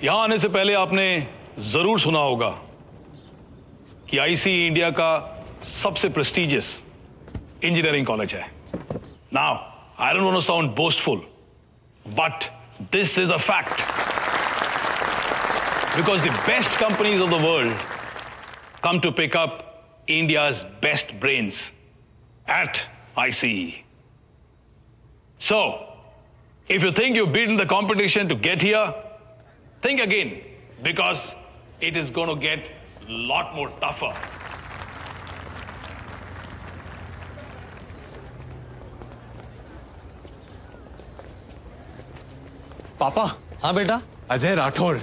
यहां आने से पहले आपने जरूर सुना होगा कि आईसीई इंडिया का सबसे प्रेस्टिजियस इंजीनियरिंग कॉलेज है। Now I don't want to sound boastful, but this is a fact, because the best companies of the world come to pick up India's best brains at ICE. So, if you think you've beaten the competition to get here, think again, because it is going to get a lot more tougher. पापा। हाँ बेटा। Ajay Rathore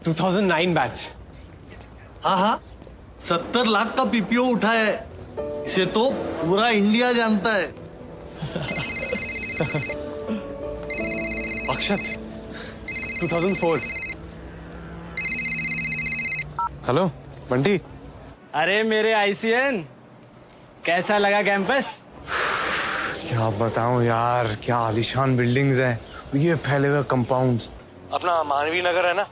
2009 batch. हाँ हाँ, 70 लाख का PPO उठा है, इसे तो पूरा इंडिया जानता है। अक्षत 2004। हेलो बंटी। अरे मेरे आईसीएन, कैसा लगा कैंपस? क्या बताऊं यार, क्या आलीशान बिल्डिंग्स हैं, ये फैले हुए कंपाउंड्स। अपना मानवी नगर है ना,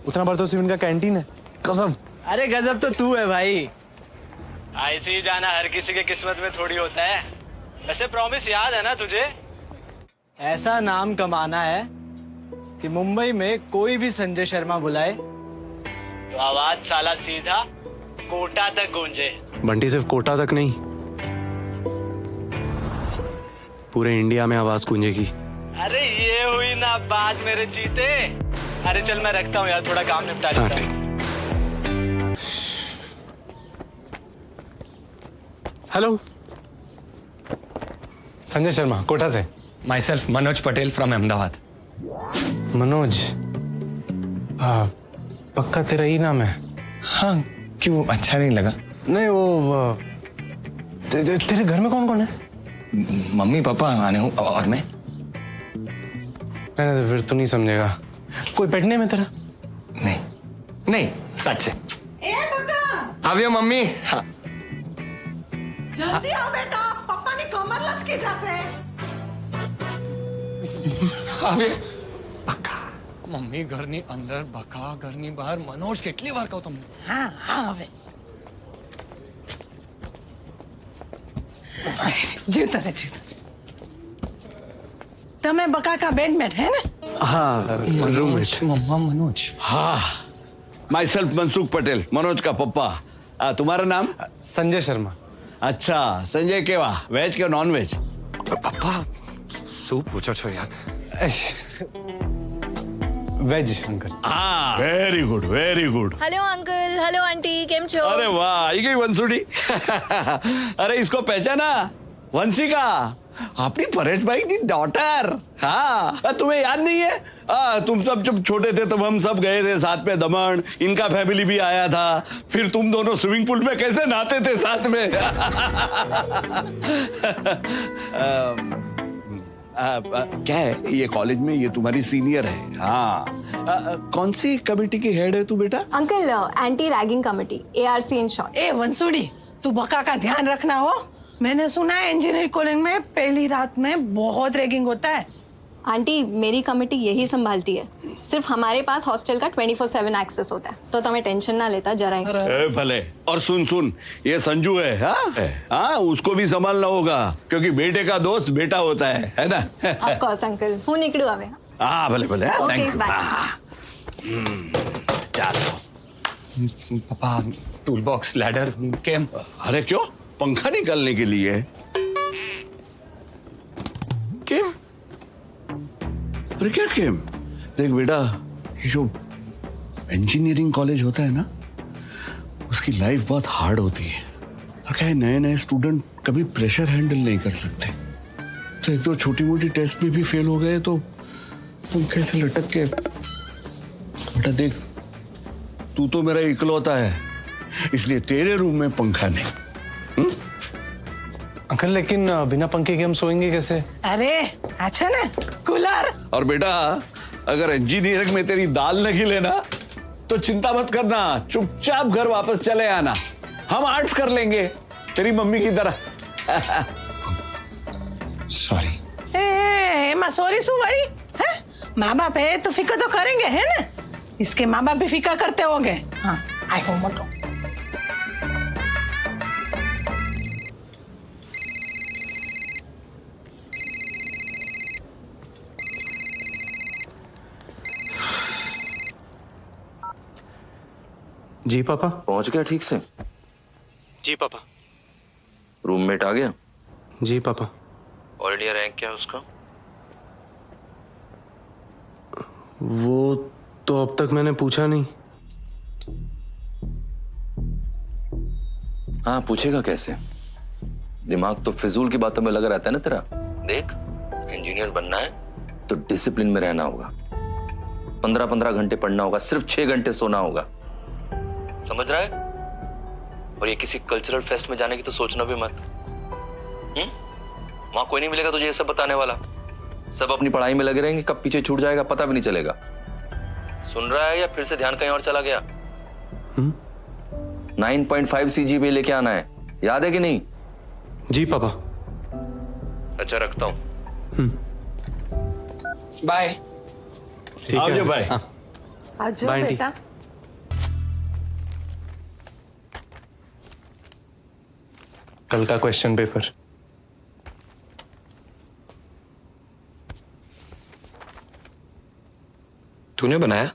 उतना बड़ा तो सिर्फ इनका कैंटीन है, कसम। अरे गजब तो तू है भाई। आईसीई जाना हर किसी के किस्मत में थोड़ी होता है। वैसे प्रॉमिस याद है ना तुझे? ऐसा नाम कमाना है कि मुंबई में कोई भी संजय शर्मा बुलाए तो आवाज साला सीधा कोटा तक गूंजे। बंटी सिर्फ कोटा तक नहीं, पूरे इंडिया में आवाज गूंजेगी। अरे ये हुई ना बात मेरे चीते। अरे चल मैं रखता हूँ यार, थोड़ा काम निपटा लेता हूँ। हेलो, संजय शर्मा कोटा से। Myself Manoj Patel from Ahmedabad. मनोज, पक्का तेरा ही नाम है? हाँ, क्यों अच्छा नहीं लगा? नहीं वो तेरे घर में कौन कौन है? मम्मी पापा आने हूँ और मैं। नहीं फिर तू नहीं समझेगा। कोई पेट नेम है तेरा? नहीं नहीं, सच है। आवियो मम्मी। हाँ जल्दी आओ बेटा, पप्पा ने कमर लचकी जासे। आवियो पक्का। मम्मी घરની અંદર બકા, ઘરની બહાર મનોજ કેટલી વાર કહું તમને? हाँ हाँ હવે जीवता रे जीवता। તમે બકા का બેડમેટ है ना? हाँ मनोज मम्मा मनोज। हाँ, माई सेल्फ मनसुख पटेल, मनोज का पप्पा। तुम्हारा नाम? संजय शर्मा। अच्छा, संजय केवा, वेज के नॉन वेज? પપ્પા શું પૂછો છો યાર? Veg uncle. हाँ, very good very good. Hello uncle, hello aunty, केम छो? अरे वाह, आई गई वंसुड़ी। अरे इसको पहचाना? वंशिका, अपनी परेश भाई की डॉटर। हाँ, तुम्हें याद नहीं है? तुम सब जब छोटे थे तब हम सब गए थे साथ में दमन, इनका फैमिली भी आया था, फिर तुम दोनों स्विमिंग पूल में कैसे नहाते थे साथ में। क्या है ये कॉलेज में, ये तुम्हारी सीनियर है। हाँ, कौन सी कमेटी की हेड है तू बेटा? Uncle, anti ragging committee, ARC in short. ए वंसुड़ी, तू बका का ध्यान रखना हो। मैंने सुना है इंजीनियरिंग कॉलेज में पहली रात में बहुत रैगिंग होता है। आंटी, मेरी कमेटी यही संभालती है। सिर्फ हमारे पास हॉस्टल का 24/7 एक्सेस होता है, तो तुम्हें टेंशन ना लेता जरा ही। भले। और सुन सुन, ये संजू है। हाँ, उसको भी संभालना होगा, क्योंकि बेटे का दोस्त बेटा होता है ना? ऑफ कोर्स अंकल, हूँ निकलू आवे। हाँ भले भले। Okay, thank you. बाय। चलो। पापा टूल बॉक्स लैडर केम? अरे क्यों, पंखा निकालने के लिए। केम? अरे क्या केम? देख बेटा, ये जो इंजीनियरिंग कॉलेज होता है ना, उसकी लाइफ बहुत हार्ड होती है। और क्या है, नए नए स्टूडेंट कभी प्रेशर हैंडल नहीं कर सकते, तो एक दो छोटी मोटी टेस्ट में भी फेल हो गए तो पंखे से लटक के। बेटा देख, तू तो मेरा इकलौता है, इसलिए तेरे रूम में पंखा नहीं। अंकल लेकिन बिना पंखे के हम सोएंगे कैसे? अरे अच्छा ना, कूलर। और बेटा, अगर इंजीनियरिंग में तेरी दाल नहीं लेना तो चिंता मत करना, चुपचाप घर वापस चले आना, हम आर्ट्स कर लेंगे तेरी मम्मी की तरह। सॉरी। ए, एमा सॉरी सु वड़ी है? माँ बाप है तो फिक्र तो करेंगे है ना? इसके माँ बाप भी फिक्र करते होंगे। हाँ, आई हूँ मोटो। जी पापा। पहुंच गया ठीक से? जी पापा। रूममेट आ गया? जी पापा। ऑल इंडिया रैंक क्या है उसका? वो तो अब तक मैंने पूछा नहीं। हाँ, पूछेगा कैसे? दिमाग तो फिजूल की बातों में लगा रहता है ना तेरा। देख, इंजीनियर बनना है तो डिसिप्लिन में रहना होगा। 15-15 घंटे पढ़ना होगा, सिर्फ 6 घंटे सोना होगा। समझ रहा है? और ये किसी कल्चरल फेस्ट में जाने की तो सोचना भी मत। वहां कोई नहीं मिलेगा तुझे ये सब बताने वाला। सब अपनी पढ़ाई में लगे रहेंगे, कब पीछे छूट जाएगा पता भी नहीं चलेगा। सुन रहा है या फिर से ध्यान कहीं और चला गया? 9.5 CGPA लेके आना है, याद है कि नहीं? जी पापा। अच्छा, रखता हूं। बाय। ठीक है। आओ भाई। हाँ। आ जाओ बाय आंटी। बेटा। कल का क्वेश्चन पेपर। तूने बनाया?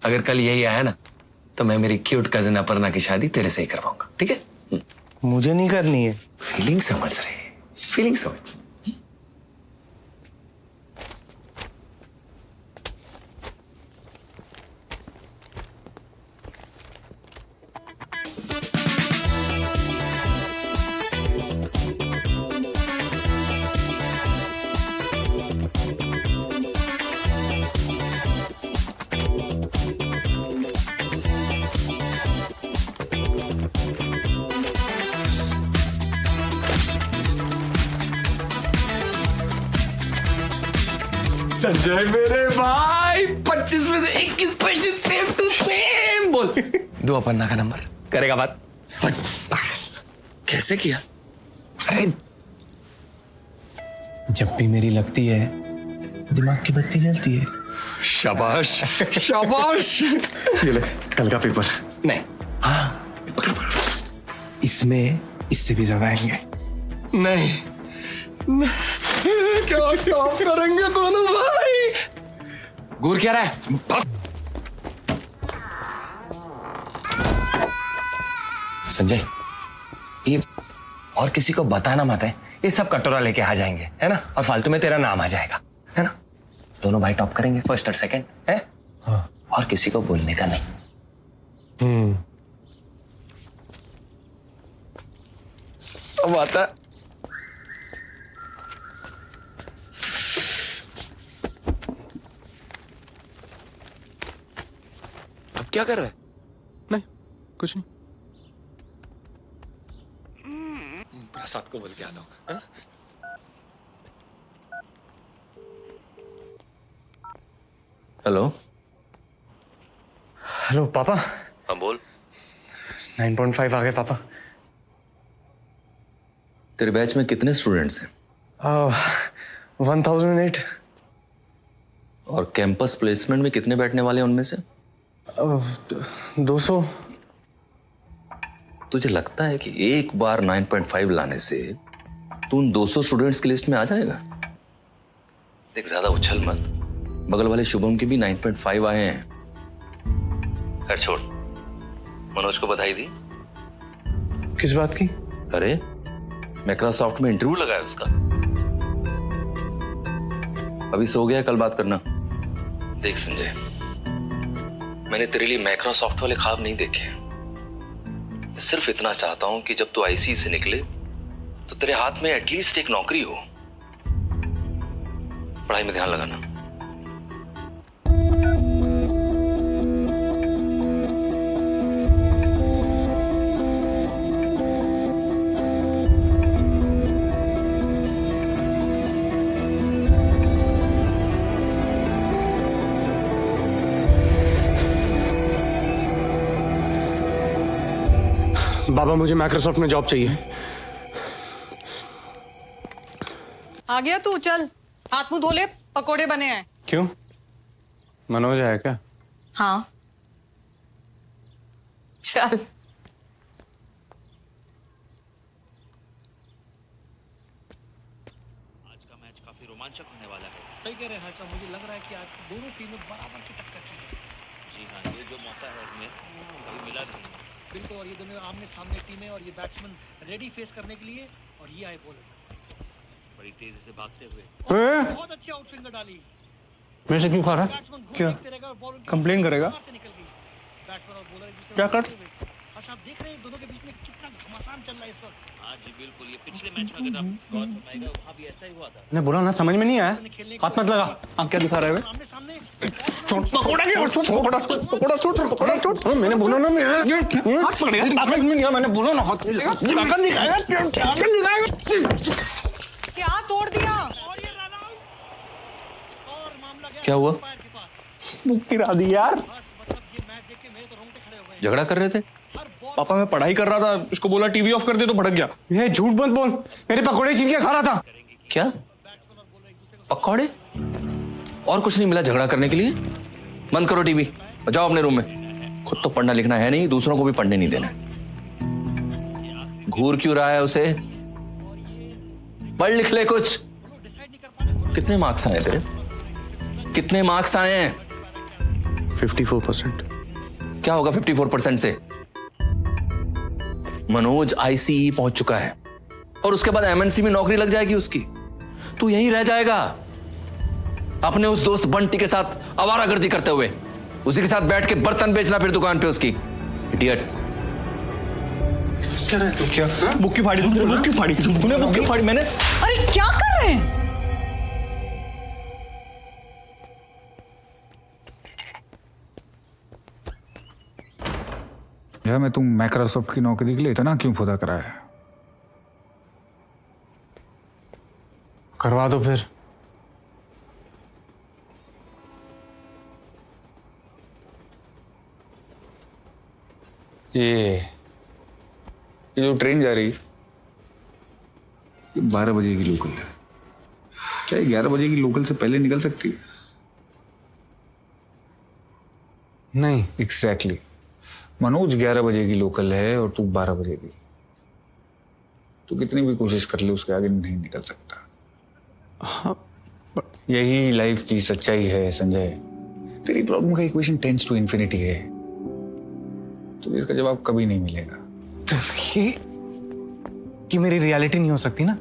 अगर कल यही आया ना तो मैं मेरी क्यूट कजिन अपर्णा की शादी तेरे से ही करवाऊंगा, ठीक है? मुझे नहीं करनी है। फीलिंग समझ रहे, फीलिंग समझ। संजय मेरे भाई, 25 में से 21 क्वेश्चन सेम टू सेम। बोल, दो अपर्णा का नंबर। करेगा बात। कैसे किया? अरे जब भी मेरी लगती है दिमाग की बत्ती जलती है। शाबाश, शाबाश। ये ले कल का पेपर। नहीं, इसमें इससे भी ज्यादा आएंगे। नहीं, क्या क्या करेंगे दोनों भाई? घूर क्या रहा है? संजय, ये और किसी को बताना मत है। ये सब कटोरा लेके आ जाएंगे, है ना? और फालतू में तेरा नाम आ जाएगा, है ना? दोनों भाई टॉप करेंगे, फर्स्ट और सेकंड, है? हाँ। और किसी को बोलने का नहीं। सब आता है। अब क्या कर रहा है? नहीं, कुछ नहीं। प्रसाद को बोल के आता हूँ। हेलो। हेलो पापा। हाँ बोल। 9.5 आ गए पापा। तेरे बैच में कितने स्टूडेंट्स हैं? 1008। और कैंपस प्लेसमेंट में कितने बैठने वाले हैं उनमें से? 200। तुझे लगता है कि एक बार 9.5 लाने से तू उन 200 स्टूडेंट्स की लिस्ट में आ जाएगा? देख, ज्यादा उछल मत। बगल वाले शुभम के भी 9.5 आए हैं। खैर छोड़, मनोज को बधाई दी? किस बात की? अरे माइक्रोसॉफ्ट में इंटरव्यू लगा है उसका। अभी सो गया, कल बात करना। देख संजय, मैंने तेरे लिए माइक्रोसॉफ्ट वाले ख्वाब नहीं देखे। सिर्फ इतना चाहता हूं कि जब तू आईसी से निकले तो तेरे हाथ में एटलीस्ट एक नौकरी हो। पढ़ाई में ध्यान लगाना। बाबा, मुझे माइक्रोसॉफ्ट में जॉब चाहिए। आ गया तू? चल हाथ मुंह धो ले, पकोड़े बने हैं। क्यों? मनोज है क्या? हाँ चल। आज का मैच काफी रोमांचक होने वाला है। सही कह रहे हैं हर्षा, मुझे लग रहा है कि आज दोनों टीमें बराबर की टक्कर की हैं। जी हाँ, ये जो मौका है इसमें कभी मिला नहीं। बिल्कुल, और ये दोनों आमने सामने टीमें और ये बैट्समैन रेडी फेस करने के लिए, और ये आए बॉलर बड़ी तेजी से भागते हुए। बहुत अच्छी आउटस्विंगर डाली। मेरे से क्यों खा रहा है? बैट्समैन क्या? कंप्लेन करेगा? बैट्समैन और बॉलर क्या कर? अच्छा, आप देख रहे हैं दोनों के बीच में कितना घमासान चल रहा है इस वक्त। हाँ जी बिल्कुल, ये पिछले मैच में अगर आप गौर फरमाएगा वहाँ भी ऐसा ही हुआ था। मैंने बोला ना, समझ में नहीं आया। हाथ मत लगा। आप क्या दिखा रहे हो? आमने सामने मैंने बोला ना, मेरा हाथ पकड़ेगा। मैंने बोला ना, हाथ दिखाएगा। क्या तोड़ दिया? और ये रन आउट, और मामला गया क्या हुआ? अंपायर के पास। गिरा दी यार। बस मतलब ये मैच देख के मेरे तो रोंगटे खड़े हो गए। झगड़ा कर रहे थे? हर बॉल पापा मैं पढ़ाई कर रहा था, उसको बोला टीवी ऑफ कर दे तो भड़क गया। ये झूठ मत बोल, मेरे पकौड़े छीन के खा रहा था। क्या पकौड़े? और कुछ नहीं मिला झगड़ा करने के लिए? बंद करो टीवी और जाओ अपने रूम में। खुद तो पढ़ना लिखना है नहीं, दूसरों को भी पढ़ने नहीं देना। घूर क्यों रहा है उसे? पढ़ लिख ले कुछ। कितने मार्क्स आए तेरे? कितने मार्क्स आए हैं? 54%। क्या होगा 54% से? मनोज आईसीई पहुंच चुका है और उसके बाद एमएनसी में नौकरी लग जाएगी उसकी। तू यहीं रह जाएगा अपने उस दोस्त बंटी के साथ आवारागर्दी करते हुए, उसी के साथ बैठ के बर्तन बेचना फिर दुकान पे उसकी। इडियट। क्या रहा है तू? क्या बुक क्यों फाड़ी? तूने बुक क्यों फाड़ी? तूने बुक क्यों फाड़ी? मैंने अरे क्या कर रहे हैं? यार मैं तुम माइक्रोसॉफ्ट की नौकरी के लिए इतना क्यों खुदा कराया है? करवा दो फिर। ये जो ट्रेन जा रही है, ये 12 बजे की लोकल है। क्या 11 बजे की लोकल से पहले निकल सकती है? नहीं। एग्जैक्टली। मनोज 11 बजे की लोकल है और तू 12 बजे की। तू कितनी भी कोशिश कर ले, उसके आगे नहीं निकल सकता। हाँ, यही लाइफ की सच्चाई है संजय। तेरी प्रॉब्लम का इक्वेशन टेंड्स टू इन्फिनिटी है, तो इसका जवाब कभी नहीं मिलेगा। कि मेरी रियलिटी नहीं हो सकती ना।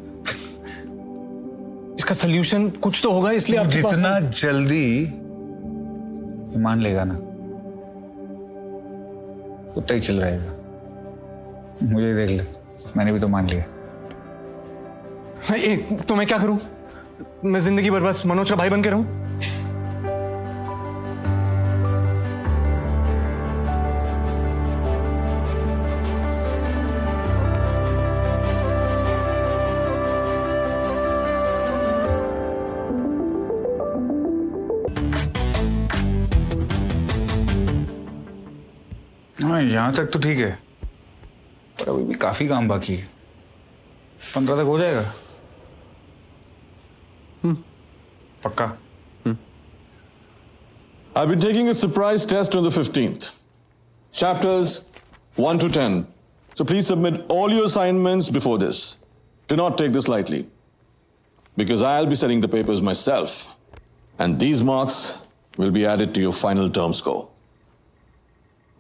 इसका सलूशन कुछ तो होगा, इसलिए आपके पास जितना जल्दी मान लेगा ना, उतना ही चल रहेगा। मुझे देख ले, मैंने भी तो मान लिया। तो मैं क्या करूं? मैं जिंदगी भर बस मनोज का भाई बन के रहूं? हाँ, यहां तक तो ठीक है, पर अभी भी काफी काम बाकी है। 15 तक हो जाएगा। पक्का? I'll be taking a surprise test on the 15th. Chapters 1 to 10. So please submit all your assignments before this. Do not take this lightly, because I'll be setting the papers myself, and these marks will be added to your final term score.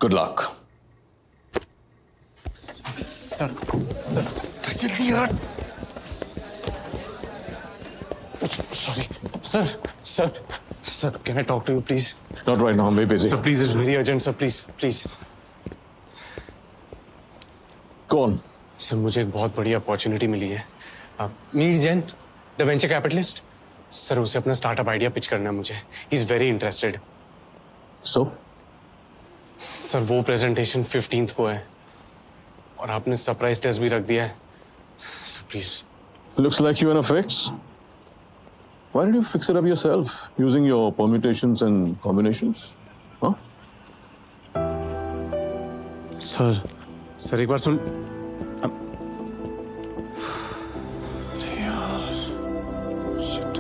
Good luck. Sorry, sir, can I talk to you, please? Not right now, I'm very busy. Sir, please, it's very urgent, sir, please. Go on. Sir, मुझे एक बहुत बड़ी opportunity मिली है। Mir Jain, the venture capitalist, sir उसे अपना startup idea pitch करना है मुझे। He is very interested. So? Sir वो प्रेजेंटेशन 15th को है और आपने सरप्राइज टेस्ट भी रख दिया है। Sir please. Looks like you're in a fix. Why did you fix it up yourself using your permutations and combinations? Huh? Sir एक बार सुन। अरे यार, shit.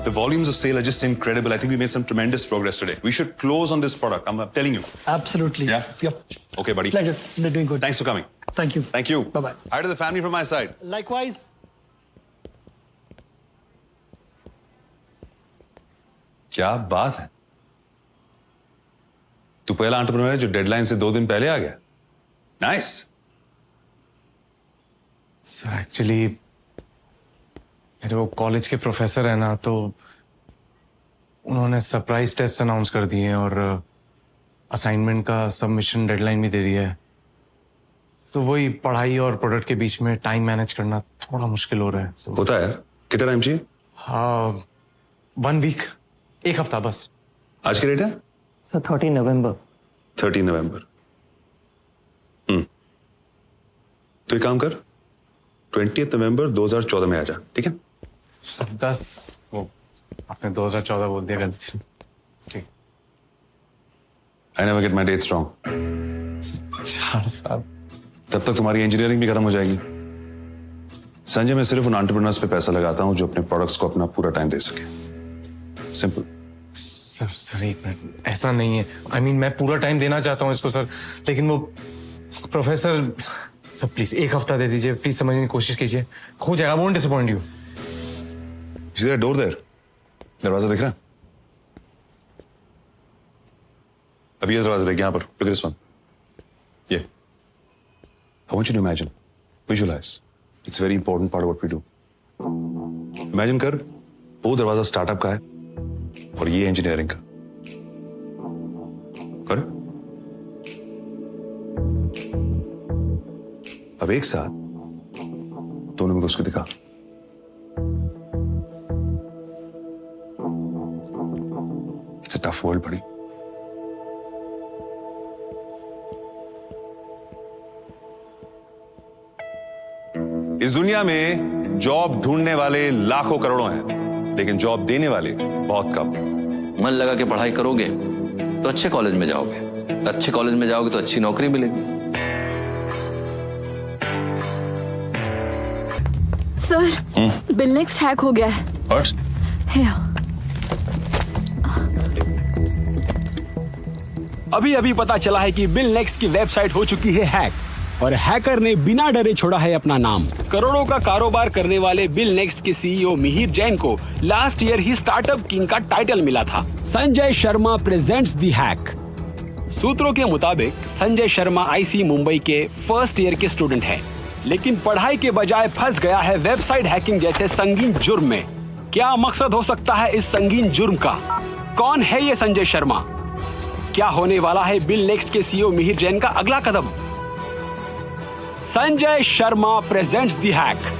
The volumes of sale are just incredible. I think we made some tremendous progress today. We should close on this product. I'm telling you. Absolutely. Yeah? Yep. Okay, buddy. Pleasure. They're doing good. Thanks for coming. Thank you. Thank you. Bye-bye. Hi to the family from my side. Likewise. क्या बात है? तू पहला entrepreneur है जो deadline से 2 दिन पहले आ गया. Nice. सर एक्चुअली मेरे वो कॉलेज के प्रोफेसर है ना, तो उन्होंने सरप्राइज टेस्ट अनाउंस कर दिए और असाइनमेंट का सबमिशन डेडलाइन भी दे दिया है. तो वही पढ़ाई और प्रोडक्ट के बीच में टाइम मैनेज करना थोड़ा मुश्किल हो रहा है. तो होता है यार. कितना टाइम चाहिए? 1 वीक, 1 हफ्ता बस. आज की डेट है? सर 30 नवंबर. 30 नवंबर. तो एक काम कर, 20 नवंबर 2014 में आ जा. ठीक है? 10 वो आपने 2014 बोल दिया गलती से. ठीक. I never get my dates wrong. 4 साल. तब तक तुम्हारी इंजीनियरिंग भी खत्म हो जाएगी. संजय, मैं सिर्फ उन एंटरप्रेन्योर्स पे पैसा लगाता हूं जो अपने प्रोडक्ट्स को अपना पूरा टाइम दे सके. सिंपल. सर 1 मिनट, ऐसा नहीं है. I mean, मैं पूरा टाइम देना चाहता हूँ इसको सर, लेकिन वो प्रोफेसर. सर प्लीज 1 हफ्ता दे दीजिए, प्लीज समझने की कोशिश कीजिए. हो जाएगा, I won't disappoint you. Is there a door there? दरवाजा दिख रहा है? अभी ये दरवाजा देख, यहाँ पर. Look at this one. Yeah. I want you to imagine, visualize. It's a very important part of what we do. Imagine कर, वो दरवाजा स्टार्टअप का है और ये इंजीनियरिंग का. कर. अब एक साथ दोनों में उसको दिखा. It's a tough world, buddy. इस दुनिया में जॉब ढूंढने वाले लाखों करोड़ों हैं, लेकिन जॉब देने वाले बहुत कम. मन लगा के पढ़ाई करोगे तो अच्छे कॉलेज में जाओगे, अच्छे कॉलेज में जाओगे तो अच्छी नौकरी मिलेगी. सर बिल नेक्स्ट हैक हो गया है. What? अभी अभी पता चला है कि बिल नेक्स्ट की वेबसाइट हो चुकी है हैक और हैकर ने बिना डरे छोड़ा है अपना नाम. करोड़ों का कारोबार करने वाले बिल नेक्स्ट के सीईओ मिहिर जैन को लास्ट ईयर ही स्टार्टअप किंग का टाइटल मिला था. Sanjay Sharma presents the hack. सूत्रों के मुताबिक संजय शर्मा आईसी मुंबई के फर्स्ट ईयर के स्टूडेंट है, लेकिन पढ़ाई के बजाय फंस गया है वेबसाइट हैकिंग जैसे संगीन जुर्म में. क्या मकसद हो सकता है इस संगीन जुर्म का? कौन है ये संजय शर्मा? क्या होने वाला है बिल नेक्स्ट के सीईओ मिहिर जैन का अगला कदम? Sanjay Sharma presents the hack.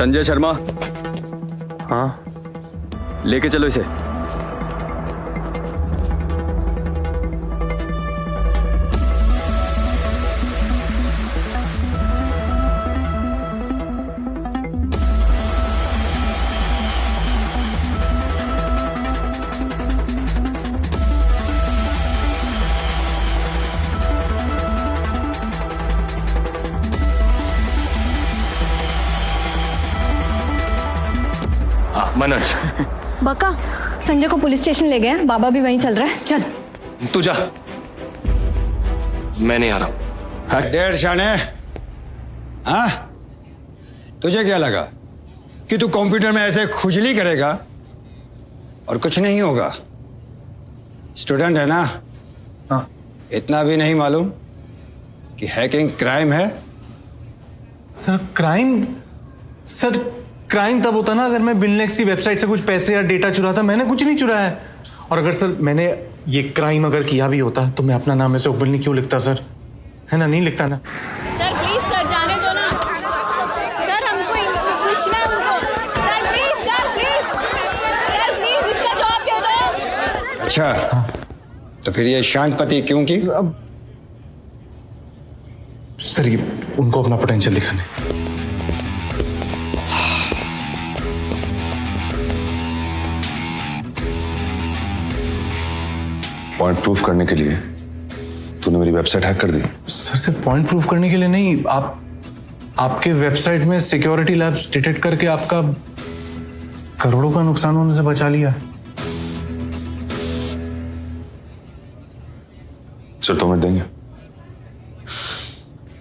Sanjay Sharma. हाँ लेके चलो इसे. मनोज. बका संजय को पुलिस स्टेशन ले गए, बाबा भी वहीं चल रहा है, चल। तू जा, मैं नहीं आ रहा। डेढ़ शाने, हाँ? तुझे क्या लगा कि तू कंप्यूटर में ऐसे खुजली करेगा और कुछ नहीं होगा? स्टूडेंट है ना? हाँ। इतना भी नहीं मालूम कि हैकिंग क्राइम है? सर क्राइम तब होता ना अगर मैं बिलनेक्स की वेबसाइट से कुछ पैसे या डेटा चुराता। मैंने कुछ नहीं चुराया है। और अगर सर मैंने ये क्राइम अगर किया भी होता तो मैं अपना नाम ऐसे ओपनली क्यों लिखता सर? है ना, नहीं लिखता ना। सर प्लीज सर, जाने दो ना सर, हमको पूछना है उनको। सर प्लीज इसका जवाब दे दो। अच्छा, तो फिर ये शांतपति क्यों की? अब सर ये उनको अपना पोटेंशियल दिखाने। पॉइंट प्रूफ करने के लिए तूने मेरी वेबसाइट हैक कर दी? सर सिर्फ पॉइंट प्रूफ करने के लिए नहीं, आपके वेबसाइट में सिक्योरिटी लैब्स डिटेक्ट करके आपका करोड़ों का नुकसान होने से बचा लिया। सर 2 मिनट देंगे?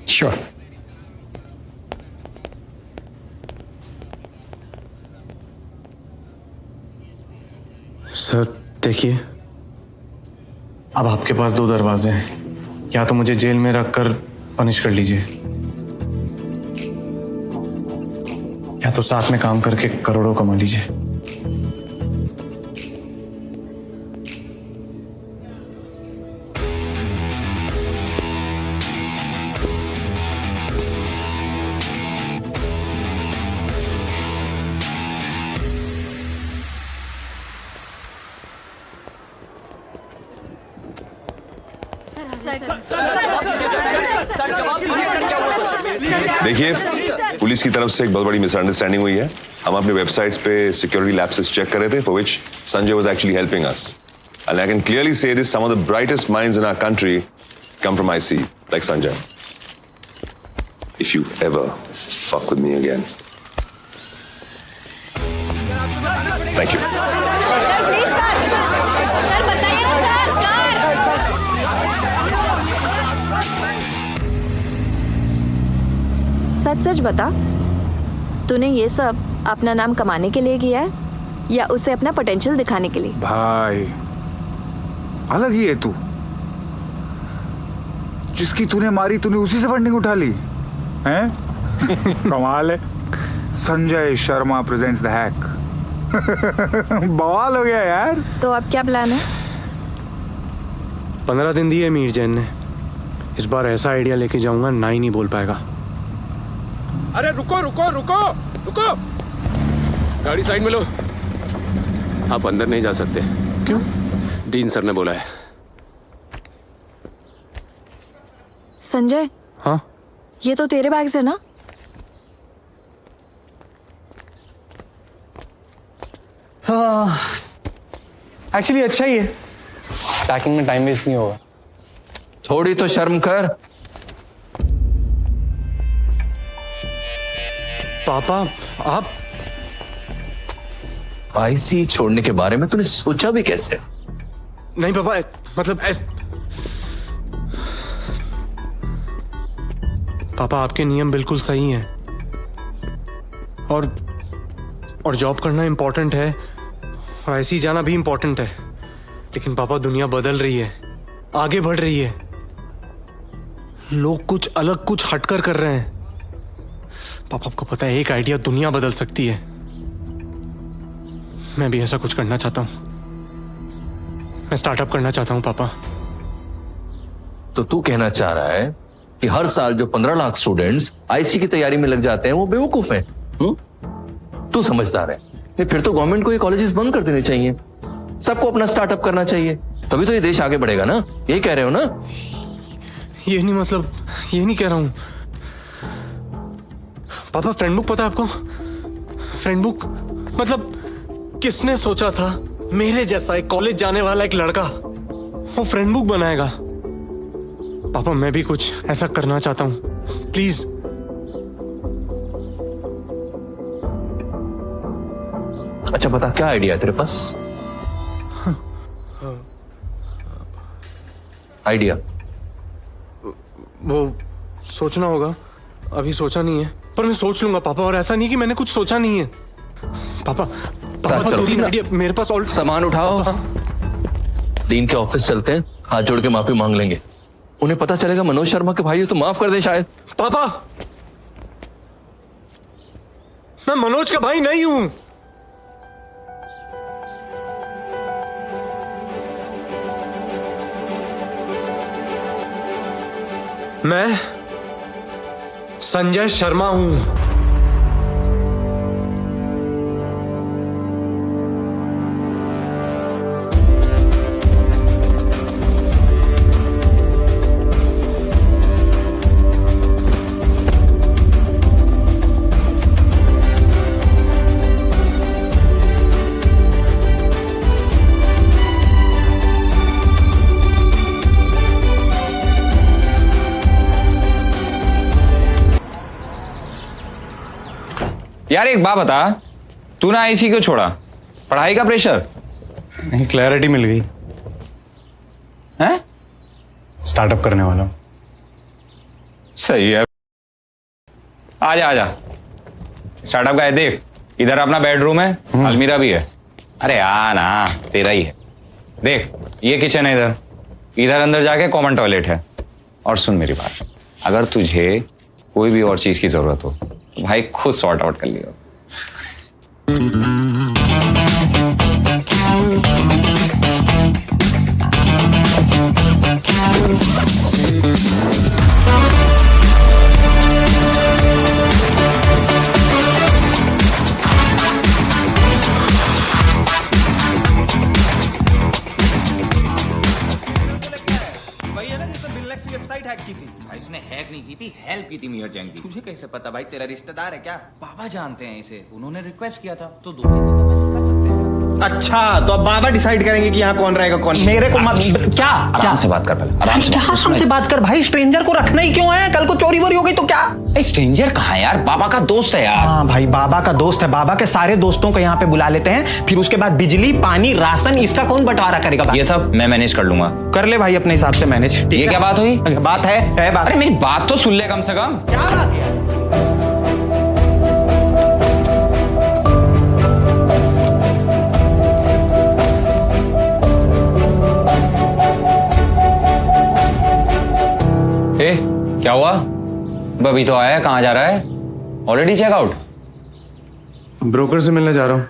श्योर। सर देखिए, अब आपके पास 2 दरवाजे हैं। या तो मुझे जेल में रखकर पनिश कर लीजिए, या तो साथ में काम करके करोड़ों कमा लीजिए। देखिए, पुलिस की तरफ से एक बहुत बड़ी मिसअंडरस्टैंडिंग हुई है। हम अपने वेबसाइट्स पे सिक्योरिटी लैप्सेस चेक कर रहे थे, for which Sanjay was actually helping us. And I can clearly say this, some of the brightest minds in our country come from IC, like Sanjay. If you ever fuck with me again, thank you. Sir please sir बताइए ना sir. सच सच बता, तूने ये सब अपना नाम कमाने के लिए किया है या उसे अपना पोटेंशियल दिखाने के लिए? भाई अलग ही है तू। जिसकी तूने मारी तूने उसी से फंडिंग उठा ली हैं? कमाल है। Sanjay Sharma presents the hack. बवाल हो गया यार। तो अब क्या प्लान है? 15 दिन दिए मीर जैन ने। इस बार ऐसा आइडिया लेके जाऊंगा ना ही नहीं बोल पाएगा। अरे रुको रुको रुको रुको, गाड़ी साइड में लो। आप अंदर नहीं जा सकते। क्यों? डीन सर ने बोला है। संजय, हाँ ये तो तेरे बैग्स है ना? हाँ एक्चुअली अच्छा ही है, पैकिंग में टाइम वेस्ट नहीं होगा। थोड़ी तो शर्म कर। पापा आप IC छोड़ने के बारे में तूने सोचा भी कैसे? नहीं पापा, मतलब पापा आपके नियम बिल्कुल सही हैं और जॉब करना इंपॉर्टेंट है और IC जाना भी इंपॉर्टेंट है, लेकिन पापा दुनिया बदल रही है, आगे बढ़ रही है। लोग कुछ अलग, कुछ हटकर कर रहे हैं। पापा आपको पता है, एक आइडिया दुनिया बदल सकती है। मैं भी ऐसा कुछ करना चाहता हूं। मैं स्टार्टअप करना चाहता हूं पापा। तो तू कहना चाह रहा है कि हर साल जो 15 लाख स्टूडेंट्स IC की तैयारी में लग जाते हैं वो बेवकूफ हैं? तू समझदार है। फिर तो गवर्नमेंट को ये कॉलेजेस बंद कर देने चाहिए, सबको अपना स्टार्टअप करना चाहिए, तभी तो ये देश आगे बढ़ेगा ना। यही कह रहे हो ना? ये नहीं, मतलब ये नहीं कह रहा हूं पापा। फ्रेंड बुक पता है आपको? फ्रेंड बुक मतलब किसने सोचा था मेरे जैसा एक कॉलेज जाने वाला एक लड़का वो फ्रेंड बुक बनाएगा? पापा मैं भी कुछ ऐसा करना चाहता हूं, प्लीज। अच्छा बता, क्या आइडिया है तेरे पास? आइडिया? वो सोचना होगा, अभी सोचा नहीं है, पर मैं सोच लूंगा पापा। और ऐसा नहीं कि मैंने कुछ सोचा नहीं है पापा। पापा चलो, 2-3 आइडिया मेरे पास ऑल। सामान उठाओ, डीन के ऑफिस चलते हैं, हाथ जोड़ के माफी मांग लेंगे। उन्हें पता चलेगा मनोज शर्मा के भाई हो तो माफ कर दे शायद। पापा मैं मनोज का भाई नहीं हूं। मैं संजय शर्मा हूं। यार एक बात बता, तू ना आईसी क्यों छोड़ा? पढ़ाई का प्रेशर? नहीं, क्लैरिटी मिल गई। हैं? स्टार्टअप करने वाला हूं। सही है। आजा आजा, स्टार्टअप का है देख, इधर अपना बेडरूम है, अलमीरा भी है। अरे आ ना, तेरा ही है। देख ये किचन है, इधर इधर अंदर जाके कॉमन टॉयलेट है। और सुन मेरी बात, अगर तुझे कोई भी और चीज की जरूरत हो तो भाई खुद सॉर्ट आउट कर लियो। इसने हैक नहीं की थी, हेल्प की थी मियर जैंग की। तुझे कैसे पता भाई? तेरा रिश्तेदार है क्या? बाबा जानते हैं इसे, उन्होंने रिक्वेस्ट किया था तो 2-3 दिन तो मैनेज कर सकते हैं। अच्छा, तो अब बाबा डिसाइड करेंगे कि यहाँ कौन रहेगा कौन नहीं। मेरे को क्या आराम से बात कर पहले, आराम से आराम से बात कर भाई। स्ट्रेंजर को रखना ही क्यों है? कल को चोरी वोरी हो गई तो क्या? स्ट्रेंजर कहाँ है यार? बाबा का दोस्त है यार। हाँ भाई, बाबा का दोस्त है। बाबा के सारे दोस्तों को यहाँ पे बुला लेते हैं, फिर उसके बाद बिजली पानी राशन इसका कौन बंटवारा करेगा? ये सब मैं मैनेज कर लूंगा। कर ले भाई अपने हिसाब से मैनेज। ये क्या बात हुई? बात है बात। अरे मेरी बात तो सुन ले कम से कम। क्या बात है? ए, क्या हुआ? बबी तो आया, कहाँ जा रहा है? Already checkout? ब्रोकर से मिलने जा रहा हूं,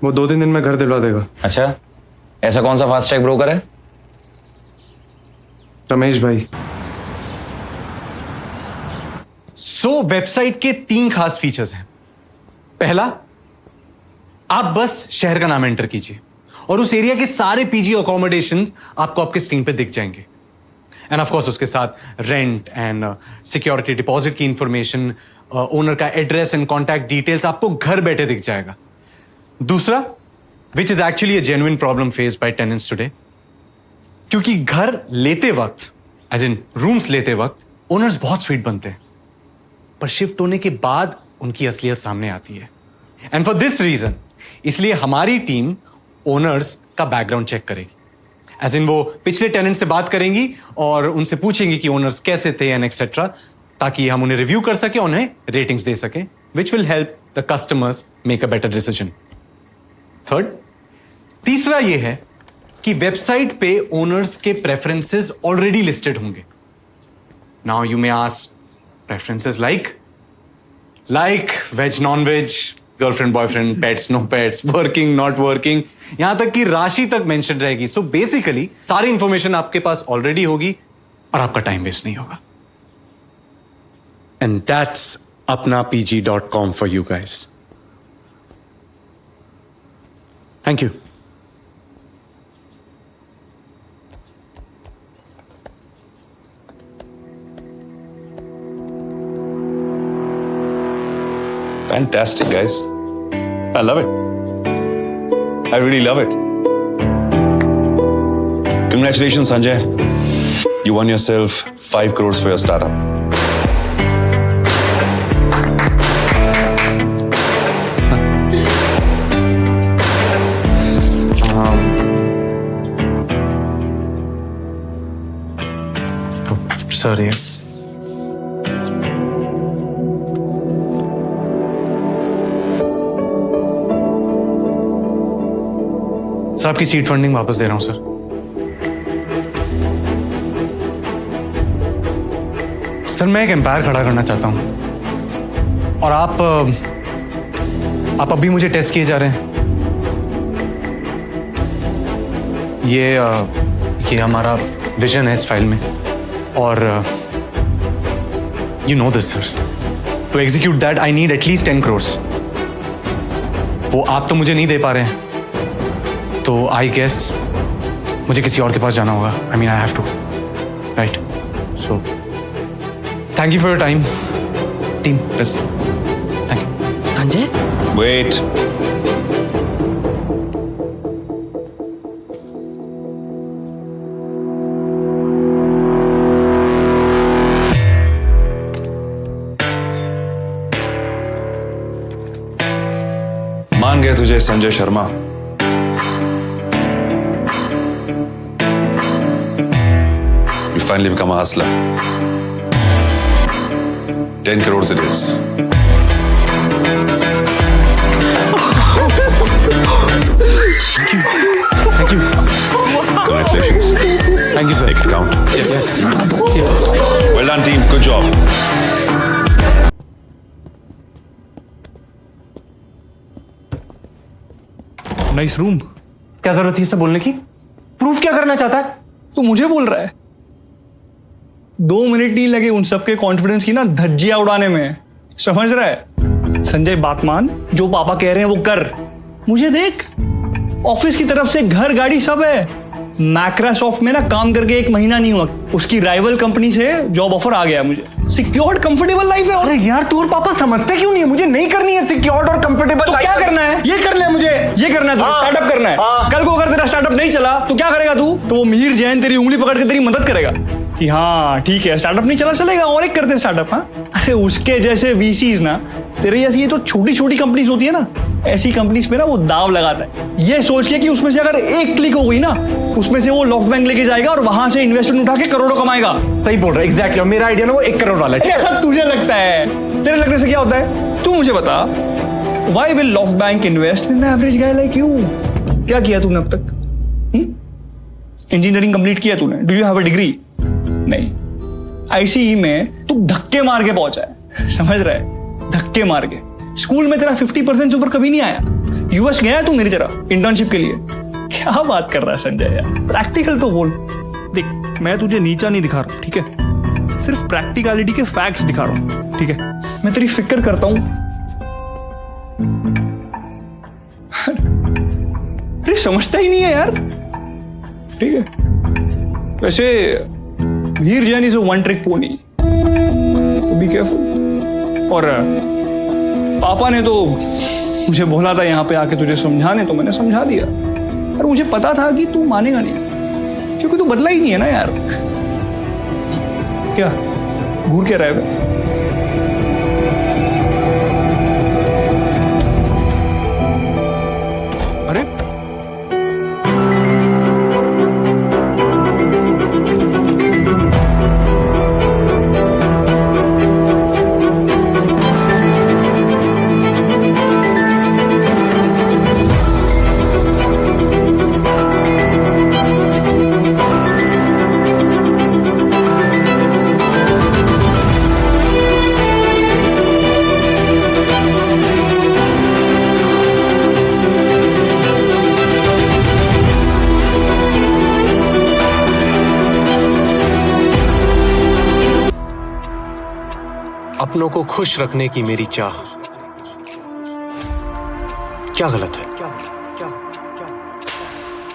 वो 2-3 दिन में घर दिलवा देगा। अच्छा, ऐसा कौन सा फास्ट ट्रैक ब्रोकर है? रमेश भाई। वेबसाइट के 3 खास फीचर्स हैं। पहला, आप बस शहर का नाम एंटर कीजिए और उस एरिया के सारे पीजी अकोमोडेशंस आपको आपके स्क्रीन पे दिख जाएंगे। एंड ऑफ कोर्स उसके साथ रेंट एंड सिक्योरिटी डिपॉजिट की इंफॉर्मेशन, ओनर का एड्रेस एंड कॉन्टैक्ट डिटेल्स आपको घर बैठे दिख जाएगा। दूसरा, which is actually a genuine problem faced by tenants today, क्योंकि घर लेते वक्त, एज इन रूम्स लेते वक्त, ओनर्स बहुत स्वीट बनते हैं, पर शिफ्ट होने के बाद उनकी असलियत सामने आती है। एंड फॉर दिस रीजन, इसलिए हमारी टीम ओनर्स का बैकग्राउंड चेक करेगी। एज इन वो पिछले टेनेंट से बात करेंगी और उनसे पूछेंगी कि ओनर्स कैसे थे एंड एक्सेट्रा, ताकि हम उन्हें रिव्यू कर सके, उन्हें रेटिंग्स दे सके, which will help the customers make a better decision. Third, तीसरा यह है कि वेबसाइट पे ओनर्स के प्रेफरेंसेस ऑलरेडी लिस्टेड होंगे। Now you may ask, preferences like veg non veg, girlfriend boyfriend, pets no pets, working not working, यहां तक कि राशि तक मेंशन रहेगी। सो बेसिकली सारी इंफॉर्मेशन आपके पास ऑलरेडी होगी और आपका टाइम वेस्ट नहीं होगा। And that's apnapg.com for you guys. Thank you. Fantastic, guys. I love it. I really love it. Congratulations, Sanjay. You won yourself 5 crores for your startup. Sir ये sir आपकी seed funding वापस दे रहा हूं sir. Sir मैं एक empire खड़ा करना चाहता हूं और आप अभी मुझे टेस्ट किए जा रहे हैं। ये हमारा विजन है इस फाइल में और you know this sir, to execute that I need at least 10 crores। वो आप तो मुझे नहीं दे पा रहे हैं, तो आई गेस मुझे किसी और के पास जाना होगा। I mean I have to, right? So thank you for your time team, please thank you. Sanjay, wait, मान गए तुझे Sanjay Sharma. You finally become a hustler. 10 crores it is. Thank you. Congratulations. Thank you, sir. Make it count. Yes. Well done, team. Good job. Nice room. क्या जरूरत थी इससे बोलने की? Proof क्या करना चाहता है? तू मुझे बोल रहा है? 2 मिनट नहीं लगे उन सबके कॉन्फिडेंस की ना धज्जियां उड़ाने में, समझ रहा है? संजय बात मान, जो पापा कह रहे हैं वो कर। मुझे देख, ऑफिस की तरफ से घर गाड़ी सब है। माइक्रोसॉफ्ट में ना काम करके 1 महीना नहीं हुआ, उसकी राइवल कंपनी से जॉब ऑफर आ गया मुझे। सिक्योर्ड कंफर्टेबल लाइफ है। अरे यार तू और पापा समझते क्यों नहीं है? मुझे नहीं करनी है सिक्योर्ड और कंफर्टेबल। तो क्या करना है? ये करना है मुझे, ये करना है, स्टार्टअप करना है। कल को अगर तेरा स्टार्टअप नहीं चला तो क्या करेगा तू? तो वो मिहिर जैन तेरी उंगली पकड़ के तेरी मदद करेगा कि हाँ ठीक है, स्टार्टअप नहीं चला, चलेगा और एक करते स्टार्टअप। हाँ, अरे उसके जैसे वीसीज ना, तेरे जैसी ये तो छोटी छोटी कंपनीज होती है ना, ऐसी कंपनीज पे ना वो दाव लगाता है, ये सोच के कि उसमें से अगर एक क्लिक हो गई ना, उसमें से वो लॉफ्ट बैंक लेके जाएगा और वहां से इन्वेस्टमेंट उठा के करोड़ों कमाएगा। सही बोल रहा है, एग्जैक्टली। और मेरा आइडिया ना वो 1 करोड़ वाला है। ऐसा तुझे लगता है? तेरे लगने से क्या होता है? तू मुझे बता, why will loft bank invest in average guy like you? क्या किया तूने अब तक? इंजीनियरिंग कंप्लीट किया तूने? Do you have a degree? नहीं। आईसीई में तू धक्के मार के पहुंचा है, समझ रहा है? धक्के मार के। स्कूल में तेरा 50% से ऊपर कभी नहीं आया। यूएस गया है तू मेरी तरह इंटर्नशिप के लिए। क्या बात कर रहा है संजय यार, प्रैक्टिकल तो बोल। देख, मैं तुझे नीचा नहीं दिखा रहा, ठीक है? सिर्फ प्रैक्टिकलिटी के फैक्ट्स दिखा रहा हूं, ठीक है? मैं तेरी फिक्र करता हूं। अरे समझता ही नहीं है यार, ठीक है? वैसे Veer Jain is a one trick pony, तो बी केयरफुल। और पापा ने तो मुझे बोला था यहाँ पे आके तुझे समझाने, तो मैंने समझा दिया। और मुझे पता था कि तू मानेगा नहीं, क्योंकि तू बदला ही नहीं है ना यार। क्या घूर के रहे? अरे अपनों को खुश रखने की मेरी चाह क्या गलत है?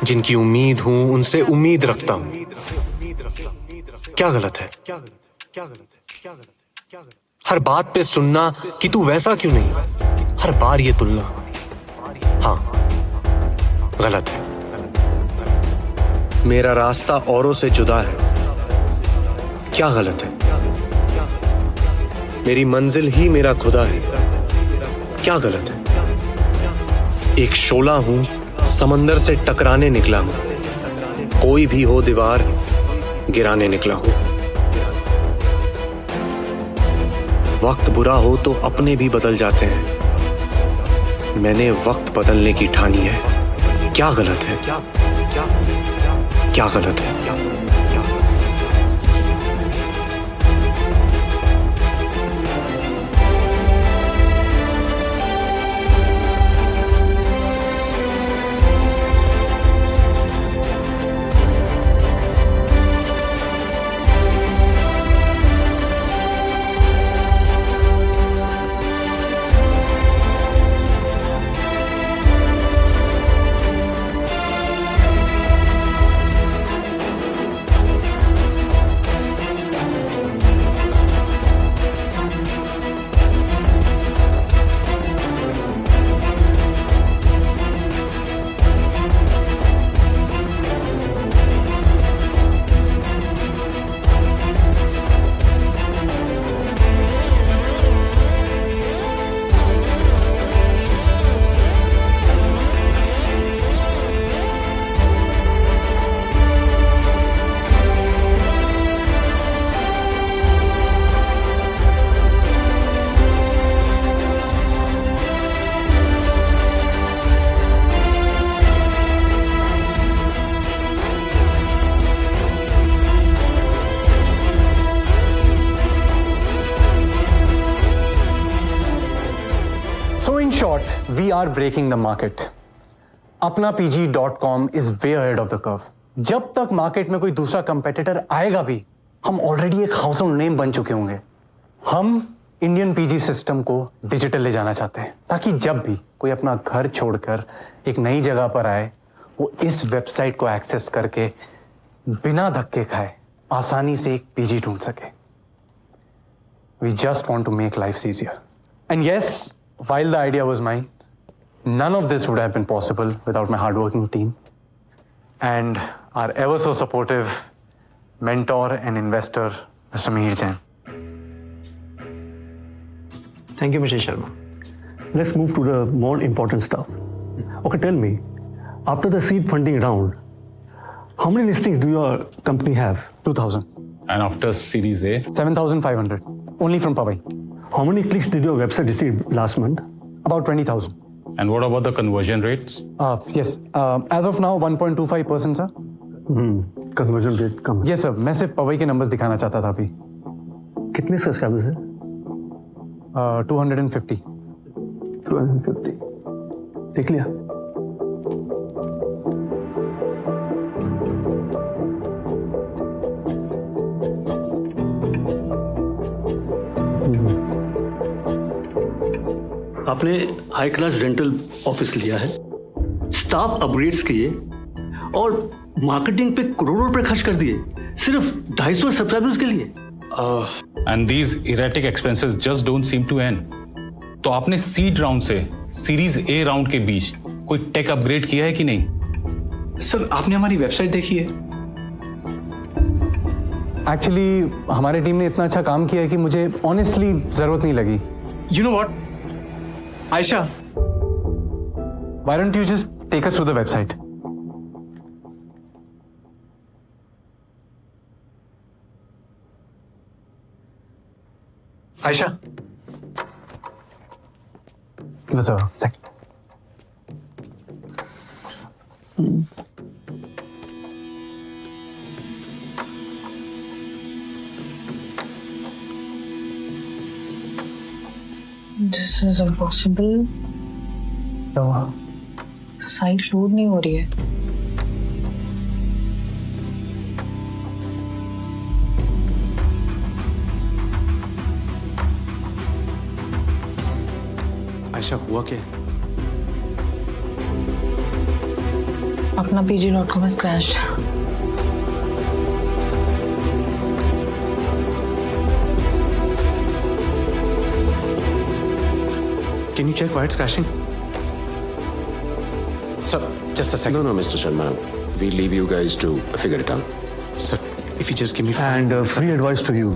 जिनकी उम्मीद हूं उनसे उम्मीद रखता हूं, क्या गलत है? हर बात पे सुनना कि तू वैसा क्यों नहीं, हर बार ये तुलना, हाँ गलत है। मेरा रास्ता औरों से जुदा है, क्या गलत है? मेरी मंजिल ही मेरा खुदा है, क्या गलत है? एक शोला हूं, समंदर से टकराने निकला हूं, कोई भी हो दीवार गिराने निकला हूं, वक्त बुरा हो तो अपने भी बदल जाते हैं। मैंने वक्त बदलने की ठानी है। क्या गलत है? क्या गलत है? We are breaking the market. apnapg.com is way ahead of the curve. जब तक मार्केट में कोई दूसरा कंपेटिटर आएगा भी, हम ऑलरेडी एक हाउसहोल्ड नेम बन चुके होंगे। हम इंडियन पीजी सिस्टम को डिजिटल ले जाना चाहते हैं, ताकि जब भी कोई अपना घर छोड़कर एक नई जगह पर आए, वो इस वेबसाइट को एक्सेस करके बिना धक्के खाए आसानी से एक पीजी ढूंढ सके। We just want to make lives easier. And yes, while the idea was mine, none of this would have been possible without my hardworking team and our ever so supportive mentor and investor, Mr. Mihir Jain. Thank you, Mr. Sharma. Let's move to the more important stuff. Okay, tell me, after the seed funding round, how many listings do your company have? 2,000. And after Series A? 7,500. Only from Powai. How many clicks did your website receive last month? About 20,000. And what about the conversion rates? Yes. As of now, 1.25%, sir. Conversion rate कम है। Yes, sir. मैं सिर्फ पवई के numbers दिखाना चाहता था अभी। कितने subscribers हैं? 250. 250. देख लिया? आपने हाई क्लास रेंटल ऑफिस लिया है, स्टाफ अपग्रेड्स किए और मार्केटिंग पे करोड़ों रुपए खर्च कर दिए सिर्फ 250 सब्सक्राइबर्स के लिए। And these erratic expenses just don't seem to end. तो आपने सीड राउंड से सीरीज ए राउंड के बीच कोई टेक अपग्रेड किया है कि नहीं? सर, आपने हमारी वेबसाइट देखी है? एक्चुअली हमारी टीम ने इतना अच्छा काम किया है कि मुझे ऑनेस्टली जरूरत नहीं लगी। You know what, Aisha, why don't you just take us through the website? Aisha, give us a second. This is impossible. Site load नहीं हो रही है। आयशा, हुआ क्या? अपना pg.com has crashed. Can you check why it's crashing? Sir, just a second. No, Mr. Sharma. We leave you guys to figure it out. Sir, if you just give me And free advice to you.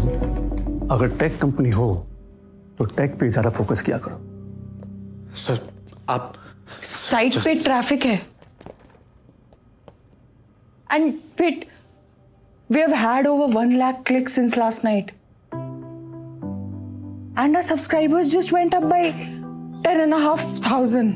अगर tech company हो तो take पे ज्यादा focus किया करो। Sir, आप site पे traffic है। And wait, we have had over 1 lakh clicks since last night. and our subscribers just went up by 10,500.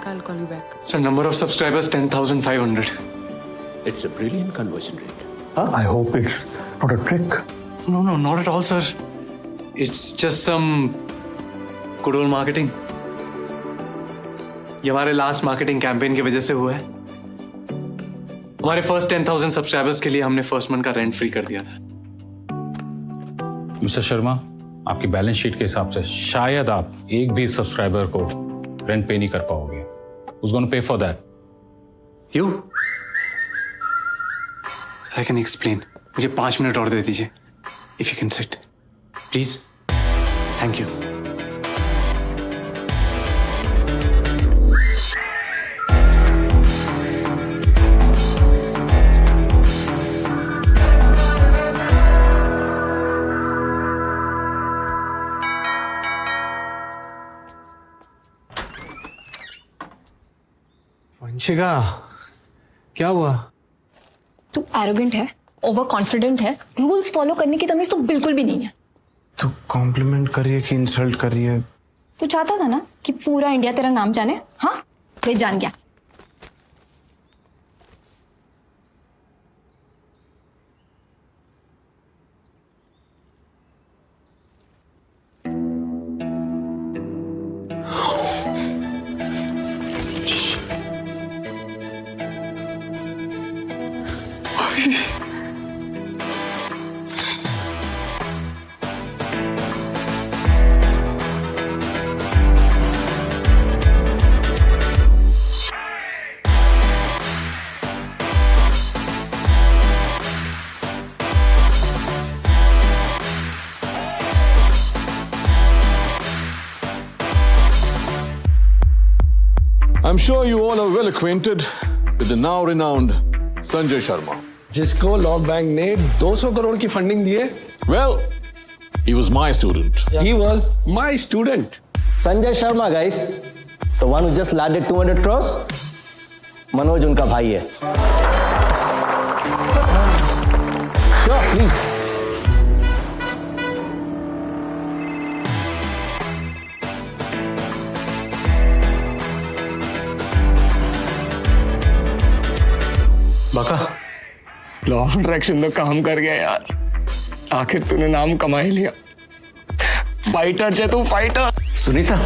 I'll call you back. So number of subscribers 10,500. It's a brilliant conversion rate. I hope it's not a trick. No, not at all, sir. It's just some good old marketing. ये हमारे last marketing campaign की वजह से हुआ है. हमारे first 10,000 subscribers के लिए हमने फर्स्ट मंथ का रेंट फ्री कर दिया था. मिस्टर शर्मा, आपकी बैलेंस शीट के हिसाब से शायद आप एक भी सब्सक्राइबर को रेंट पे नहीं कर पाओगे. Who's going to pay for that? You? I can explain. मुझे 5 मिनट और दे दीजिए. If you can sit, please. Thank you. Vanshika, क्या हुआ? तू एरोगेंट है, ओवर कॉन्फिडेंट है, रूल्स फॉलो करने की तमीज तो बिल्कुल भी नहीं है. तू कॉम्प्लीमेंट कर रही है कि इंसल्ट कर रही है? तू चाहता था ना कि पूरा इंडिया तेरा नाम जाने? हाँ, ले जान गया. I'm sure you all are well acquainted with the now renowned Sanjay Sharma. जिसको लॉ बैंक ने 200 करोड़ की फंडिंग दी है. Well, he was my student. He was my student. Sanjay Sharma, guys, the one who just landed 200 crores. Manoj उनका भाई है. Sure, please. बाका, law of attraction तो काम कर गया यार. आखिर तूने नाम कमा ही लिया. फाइटर है तू, फाइटर. सुनीता,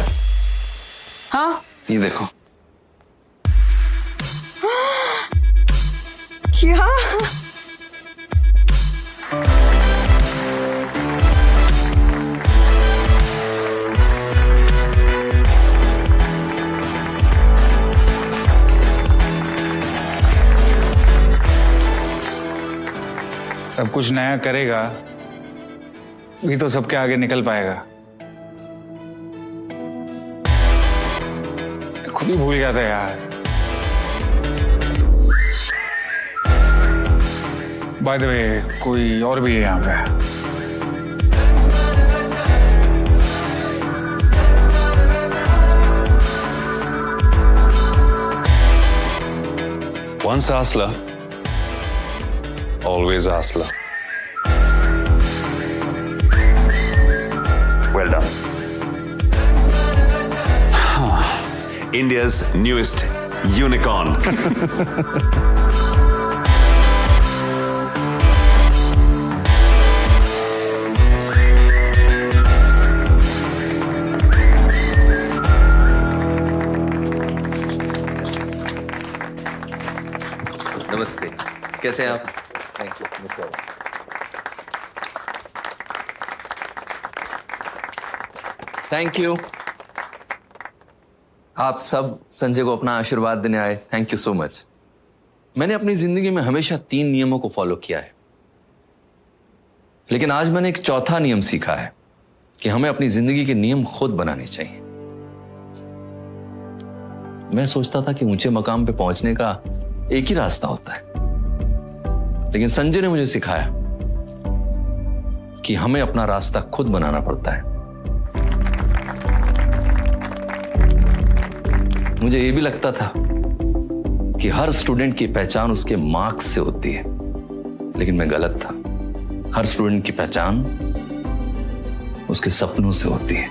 हाँ, ये देखो. क्या? सब कुछ नया करेगा भी तो सबके आगे निकल पाएगा. खुद ही भूल गया था यार. बाय द वे, कोई और भी है यहाँ पे? Once Asla, always Asla. Well done. India's newest unicorn. नमस्ते, कैसे हैं आप? Thank you. Thank you. आप सब संजय को अपना आशीर्वाद देने आए. Thank you so much. मैंने अपनी जिंदगी में हमेशा 3 नियमों को फॉलो किया है, लेकिन आज मैंने एक चौथा नियम सीखा है कि हमें अपनी जिंदगी के नियम खुद बनाने चाहिए. मैं सोचता था कि ऊंचे मकाम पे पहुंचने का एक ही रास्ता होता है, लेकिन संजय ने मुझे सिखाया कि हमें अपना रास्ता खुद बनाना पड़ता है. मुझे ये भी लगता था कि हर स्टूडेंट की पहचान उसके मार्क्स से होती है, लेकिन मैं गलत था। हर स्टूडेंट की पहचान उसके सपनों से होती है।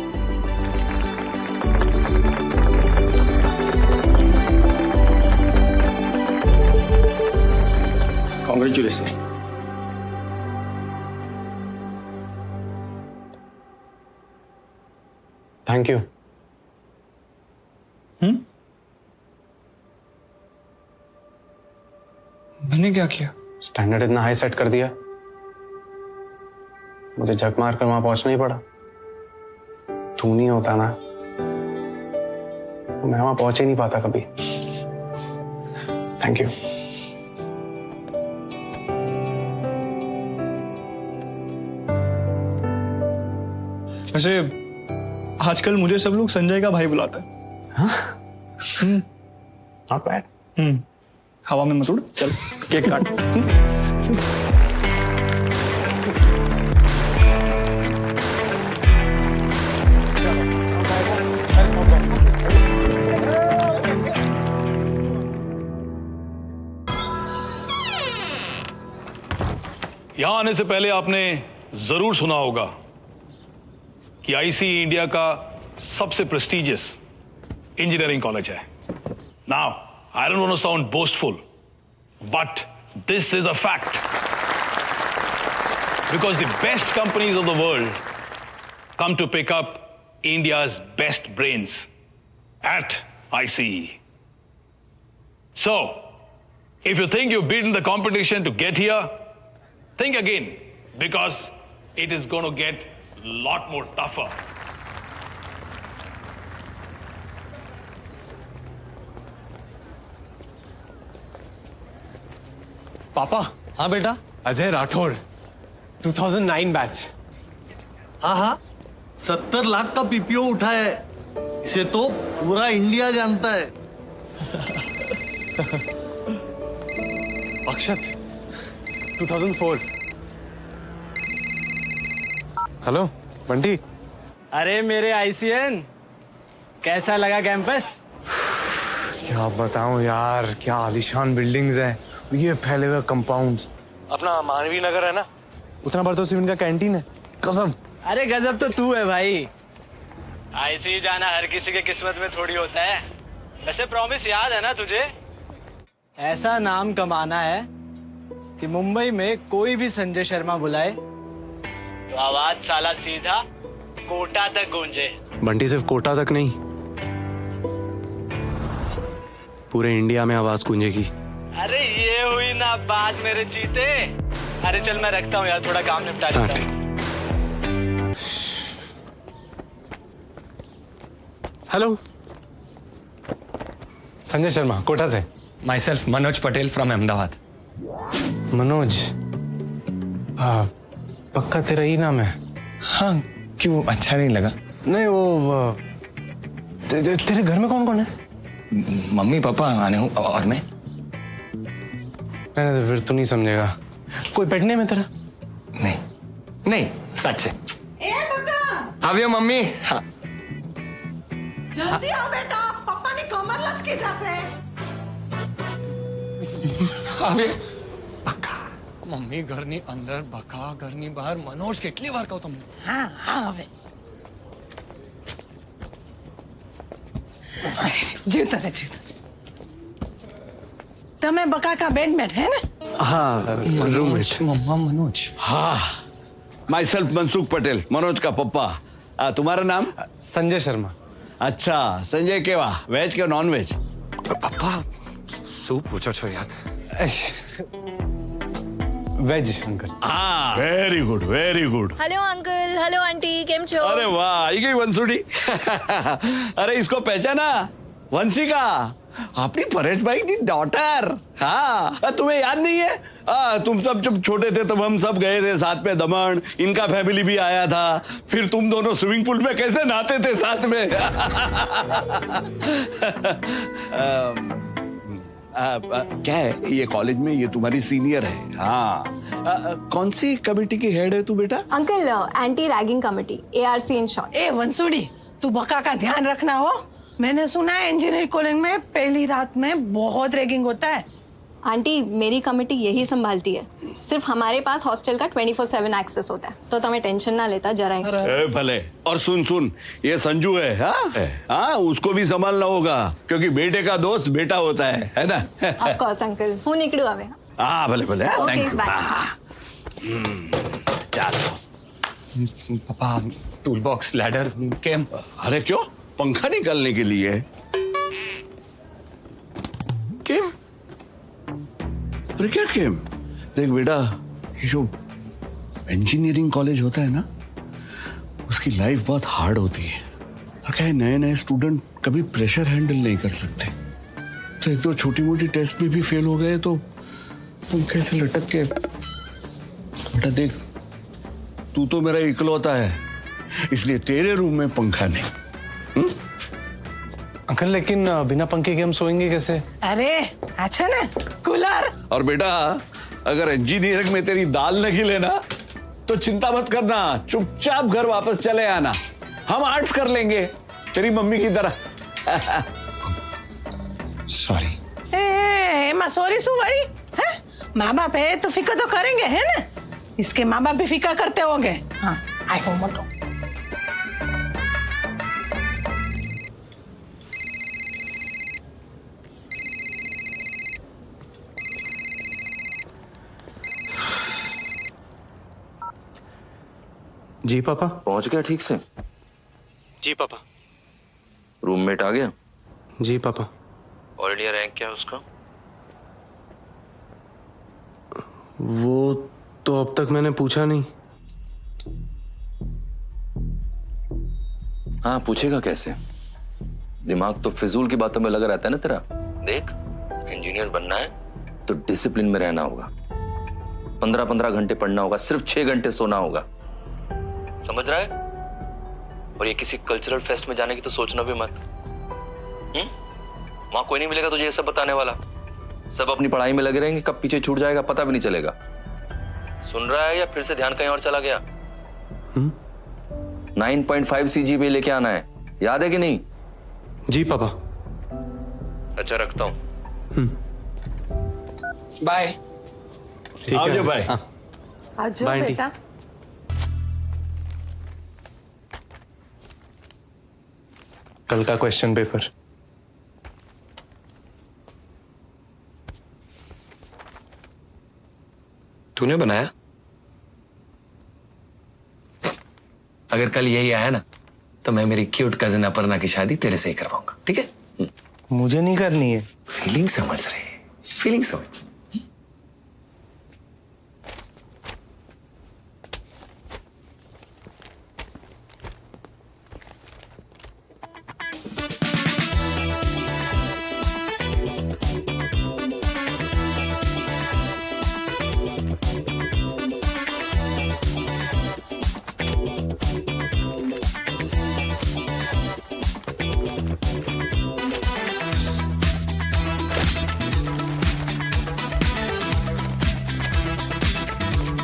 कॉन्ग्रेचुलेशन। Thank you. मैंने क्या किया? स्टैंडर्ड इतना हाई सेट कर दिया, मुझे झक मार कर वहां पहुंचना ही पड़ा। तू नहीं होता ना, मैं वहां पहुंच ही नहीं पाता कभी। Thank you. वैसे आजकल मुझे सब लोग संजय का भाई बुलाते हैं। Not bad. हवा में मत उड़, चल केक काट। यहां आने से पहले आपने जरूर सुना होगा कि आईसीई इंडिया का सबसे प्रेस्टिजियस इंजीनियरिंग कॉलेज है। Now I don't want to sound boastful, but this is a fact, because the best companies of the world come to pick up India's best brains at ICE. So, if you think you've beaten the competition to get here, think again, because it is going to get a lot more tougher. पापा। हाँ बेटा। Ajay Rathore 2009 batch. हाँ हाँ, 70 लाख का PPO उठा है, इसे तो पूरा इंडिया जानता है। अक्षत 2004। हेलो बंटी। अरे मेरे आईसीएन, कैसा लगा कैंपस? क्या बताऊं यार, क्या आलीशान बिल्डिंग्स हैं, ये फैले हुए कंपाउंड्स। अपना मानवी नगर है ना, उतना बड़ा तो सिर्फ इनका कैंटीन है, कसम। अरे गजब तो तू है भाई। आईसीई जाना हर किसी के किस्मत में थोड़ी होता है। वैसे प्रॉमिस याद है ना तुझे? ऐसा नाम कमाना है कि मुंबई में कोई भी संजय शर्मा बुलाए तो आवाज साला सीधा कोटा तक गूंजे। बंटी सिर्फ कोटा तक नहीं, पूरे इंडिया में आवाज गूंजेगी। अरे ये हुई ना बात मेरे चीते। अरे चल मैं रखता हूँ यार, थोड़ा काम निपटा लेता हूँ। हेलो, संजय शर्मा कोटा से। My self Manoj Patel from Ahmedabad. Manoj, पक्का तेरा ही नाम है? हाँ, क्यों अच्छा नहीं लगा? नहीं वो तेरे घर में कौन कौन है? मम्मी पापा आने हूँ और मैं। नहीं फिर तू नहीं समझेगा। कोई पेट नेम है तेरा? नहीं नहीं, सच है। आवियो मम्मी। हाँ जल्दी आओ बेटा, पप्पा ने कमर लचके जासे। आवियो मम्मी घરની અંદર બકા ઘરની બહાર મનોજ કેટલી વાર કહું તમને? हाँ हाँ હવે जीवता रहे जीवता। तमे बका का बेडमेट है ना? हाँ, मनोज मम्मा मनोज। हाँ, माई सेल्फ मनसुख पटेल, मनोज का पप्पा। तुम्हारा नाम? संजय शर्मा। अच्छा, संजय केवा, वेज के नॉन वेज? પપ્પા શું પૂછો છો યાર? Veg uncle. हाँ, very good very good. Hello uncle, hello aunty, केम छो? अरे वाह, आई गई वंसुड़ी। अरे इसको पहचाना? वंशिका, अपनी परेश भाई की डॉटर। हाँ, तुम्हें याद नहीं है? तुम सब जब छोटे थे तब हम सब गए थे साथ में दमन, इनका फैमिली भी आया था, फिर तुम दोनों स्विमिंग पूल में कैसे नहाते थे साथ में। क्या है ये कॉलेज में, ये तुम्हारी सीनियर है। हाँ, कौन सी कमेटी की हेड है तू बेटा? Uncle anti ragging committee, ARC in short. ए वंसुड़ी, तू बका का ध्यान रखना हो, मैंने सुना है इंजीनियरिंग कॉलेज में पहली रात में बहुत रैगिंग होता है। आंटी मेरी कमेटी यही संभालती है। सिर्फ हमारे पास हॉस्टल का 24/7 एक्सेस होता है, तो तुम्हें टेंशन ना लेता जरा। भले। और सुन सुन, ये संजू है, हाँ, उसको भी संभालना होगा क्योंकि बेटे का दोस्त बेटा होता है ना। ऑफ कोर्स अंकल, हूँ निकलू हमें। हाँ भले भले, ओके, थैंक यू। बाय। चलो पापा, टूल बॉक्स, लैडर, केम। अरे क्यों, पंखा निकालने के लिए? केम? अरे क्या केम? देख बेटा, ये जो इंजीनियरिंग कॉलेज होता है ना, उसकी लाइफ बहुत हार्ड होती है। और क्या है, नए नए स्टूडेंट कभी प्रेशर हैंडल नहीं कर सकते, तो एक दो छोटी मोटी टेस्ट में भी फेल हो गए तो पंखे से लटक के। बेटा देख, तू तो मेरा इकलौता है, इसलिए तेरे रूम में पंखा नहीं। अंकल लेकिन बिना पंखे के हम सोएंगे कैसे? अरे अच्छा ना, कूलर। और बेटा, अगर इंजीनियरिंग में तेरी दाल न खिले ना, तो चिंता मत करना, चुपचाप घर वापस चले आना, हम आर्ट्स कर लेंगे तेरी मम्मी की तरह। सॉरी। माँ सॉरी सु बड़ी है, माँ बाप है तो फिक्र तो करेंगे, है ना? इसके माँ बाप भी फिक्र करते होंगे। हाँ, आई हो मोटो। जी पापा। पहुंच गया ठीक से? जी पापा। रूममेट आ गया? जी पापा। ऑल इंडिया रैंक क्या है उसका? वो तो अब तक मैंने पूछा नहीं। हाँ, पूछेगा कैसे? दिमाग तो फिजूल की बातों में लगा रहता है ना तेरा। देख, इंजीनियर बनना है तो डिसिप्लिन में रहना होगा, 15-15 घंटे पढ़ना होगा, सिर्फ 6 घंटे सोना होगा, समझ रहा है? और ये किसी कल्चरल फेस्ट में जाने की तो सोचना भी मत। वहां कोई नहीं मिलेगा तुझे ये सब बताने वाला, सब अपनी पढ़ाई में लगे रहेंगे, कब पीछे छूट जाएगा पता भी नहीं चलेगा। सुन रहा है या फिर से ध्यान कहीं और चला गया? 9.5 CGPA लेके आना है, याद है कि नहीं? जी पापा। अच्छा, रखता हूं। बाय। ठीक आओ है जो भाई। आज बाय, बेटा। कल का क्वेश्चन पेपर। तूने बनाया? अगर कल यही आया ना, तो मैं मेरी क्यूट कजिन अपर्णा की शादी तेरे से ही करवाऊंगा, ठीक है? मुझे नहीं करनी है। फीलिंग समझ रहे, फीलिंग समझ।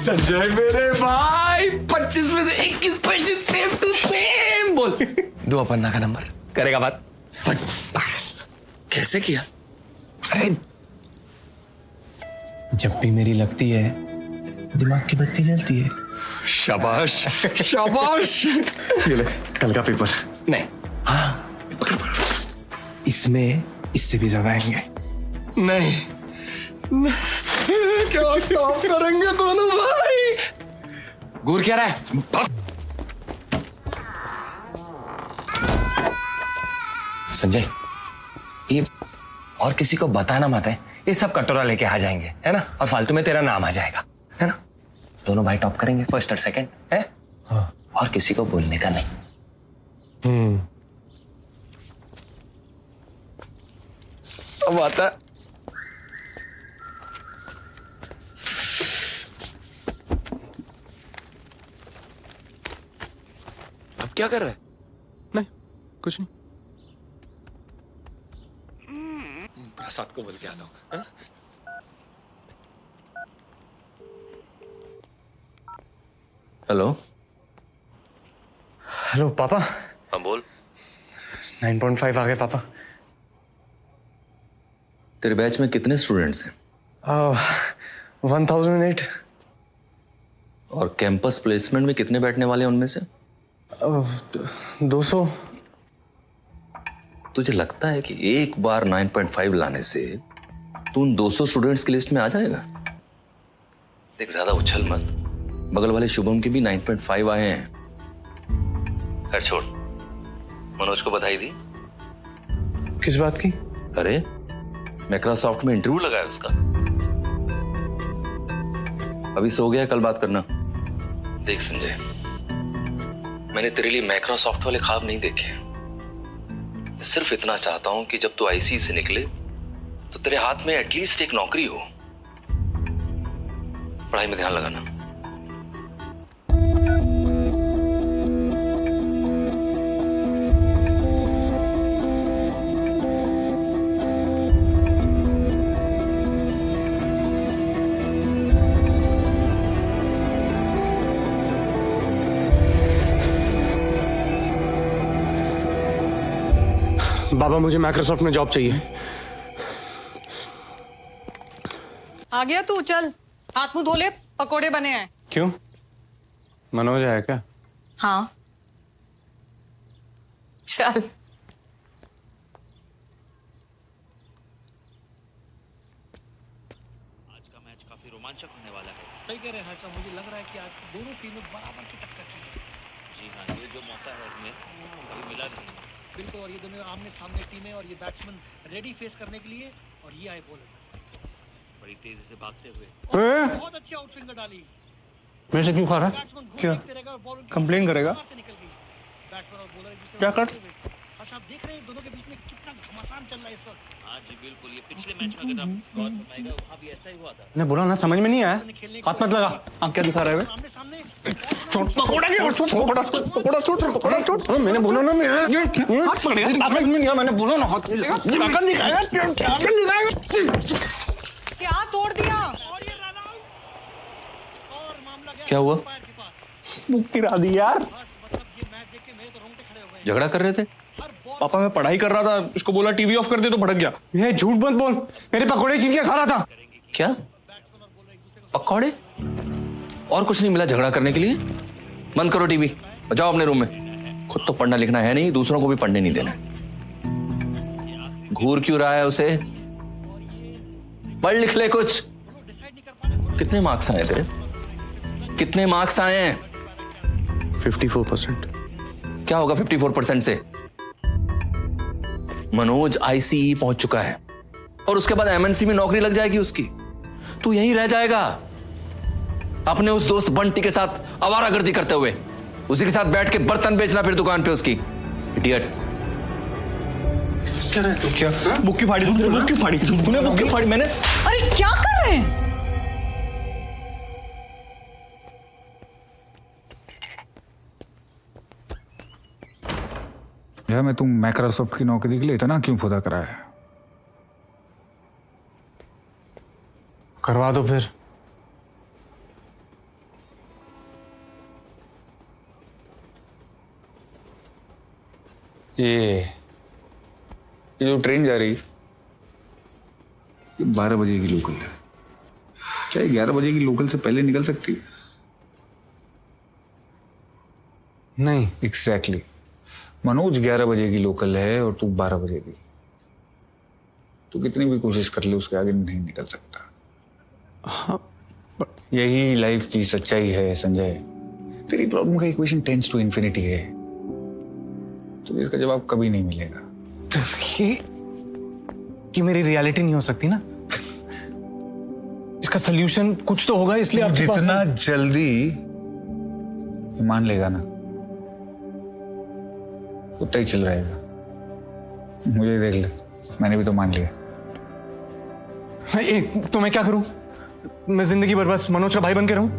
संजय मेरे भाई, 25 में से 21 क्वेश्चन सेम टू सेम। बोल, दो अपर्णा का नंबर। करेगा बात? कैसे किया? अरे जब भी मेरी लगती है दिमाग की बत्ती जलती है। शाबाश शाबाश। ये ले, कल का पेपर। नहीं, इसमें इससे भी ज्यादा आएंगे। नहीं, क्या क्या करेंगे दोनों भाई? घूर क्या रहा है? संजय, ये और किसी को बताना मत है, ये सब कटोरा लेके आ जाएंगे, है ना? और फालतू में तेरा नाम आ जाएगा, है ना? दोनों भाई टॉप करेंगे, फर्स्ट और सेकंड, है? हाँ। और किसी को बोलने का नहीं। सब आता है। अब क्या कर रहा है? नहीं, कुछ नहीं। प्रसाद को बोल के आता हूँ। हेलो। हेलो पापा। हाँ बोल। 9.5 आ गए पापा। तेरे बैच में कितने स्टूडेंट्स हैं? 1008। और कैंपस प्लेसमेंट में कितने बैठने वाले हैं उनमें से? 200। तुझे लगता है कि एक बार 9.5 लाने से तू उन 200 स्टूडेंट्स की लिस्ट में आ जाएगा? देख, ज्यादा उछल मत। बगल वाले शुभम के भी 9.5 आए हैं। खैर छोड़, मनोज को बधाई दी? किस बात की? अरे माइक्रोसॉफ्ट में इंटरव्यू लगा है उसका। अभी सो गया, कल बात करना। देख संजय, मैंने तेरे लिए माइक्रोसॉफ्ट वाले ख्वाब नहीं देखे। सिर्फ इतना चाहता हूं कि जब तू आईसी से निकले तो तेरे हाथ में एटलीस्ट एक नौकरी हो। पढ़ाई में ध्यान लगाना। बाबा, मुझे माइक्रोसॉफ्ट में जॉब चाहिए। आ गया तू, चल हाथ मुंह धो ले, पकोड़े बने हैं। क्यों, मनोज आया क्या? हाँ चल। आज का मैच काफी रोमांचक होने वाला है। सही कह रहे हैं हर्षा, मुझे लग रहा है कि आज दोनों टीमें बराबर की टक्कर की। जी हाँ, ये जो मौका है इसमें कभी मिला नहीं। बिल्कुल, और ये दोनों आमने सामने टीमें और ये बैट्समैन रेडी फेस करने के लिए। और ये आए बॉलर बड़ी तेजी से भागते हुए, बहुत अच्छी आउटस्विंगर डाली। मेरे से क्यों खा रहा? क्या कंप्लेन करेगा? क्या कर? आप देख रहे हैं दोनों के बीच में कितना घमासान चल रहा है इस वक्त। हाँ जी बिल्कुल, ये पिछले मैच में अगर आप गौर फरमाएगा वहाँ भी ऐसा ही हुआ था। मैं बोला ना, समझ में नहीं आया। हाथ मत लगा। आप क्या दिखा रहे हो? मैंने बोला ना, हाथ पकड़ेगा। मैंने बोला ना, हाथ क्या तोड़ दिया? क्या हुआ? गिरा दी यार। झगड़ा कर रहे थे? पापा, मैं पढ़ाई कर रहा था, उसको बोला टीवी ऑफ कर दे तो भड़क गया। ये झूठ मत बोल, मेरे पकोड़े छीन के खा रहा था। क्या पकौड़े? और कुछ नहीं मिला झगड़ा करने के लिए? बंद करो टीवी और जाओ अपने रूम में। खुद तो पढ़ना लिखना है नहीं, दूसरों को भी पढ़ने नहीं देना। घूर क्यों रहा है उसे? पढ़ लिख ले कुछ। कितने मार्क्स आए तेरे? कितने मार्क्स आए हैं? 54%। क्या होगा 54% से? मनोज आईसीई पहुंच चुका है और उसके बाद एमएनसी में नौकरी लग जाएगी उसकी। तू यहीं रह जाएगा अपने उस दोस्त बंटी के साथ आवारागर्दी करते हुए, उसी के साथ बैठ के बर्तन बेचना फिर दुकान पे उसकी। इडियट। क्या रहे तू? क्या बुक क्यों फाड़ी? तूने बुक क्यों फाड़ी? तूने बुक क्यों फाड़ी? मैंने। अरे क्या कर रहे हैं? यार, मैं तुम माइक्रोसॉफ्ट की नौकरी के लिए इतना क्यों खुदा कराया? करवा दो फिर। ये जो ट्रेन जा रही, 12 बजे की लोकल है। क्या 11 बजे की लोकल से पहले निकल सकती है? नहीं। एग्जैक्टली। मनोज 11 बजे की लोकल है और तू 12 बजे की। तू कितनी भी कोशिश कर ले, उसके आगे नहीं निकल सकता। हाँ, यही लाइफ की सच्चाई है संजय। तेरी प्रॉब्लम का इक्वेशन टेंड्स टू इंफिनिटी है, तो इसका जवाब कभी नहीं मिलेगा। तो ये मेरी रियलिटी नहीं हो सकती ना। इसका सोल्यूशन कुछ तो होगा, इसलिए आपके पास जितना जल्दी मान लेगा ना, उतना ही चल रहेगा। मुझे देख ले, मैंने भी तो मान लिया। तो मैं क्या करूं? मैं जिंदगी भर बस मनोज का भाई बन के रहूं?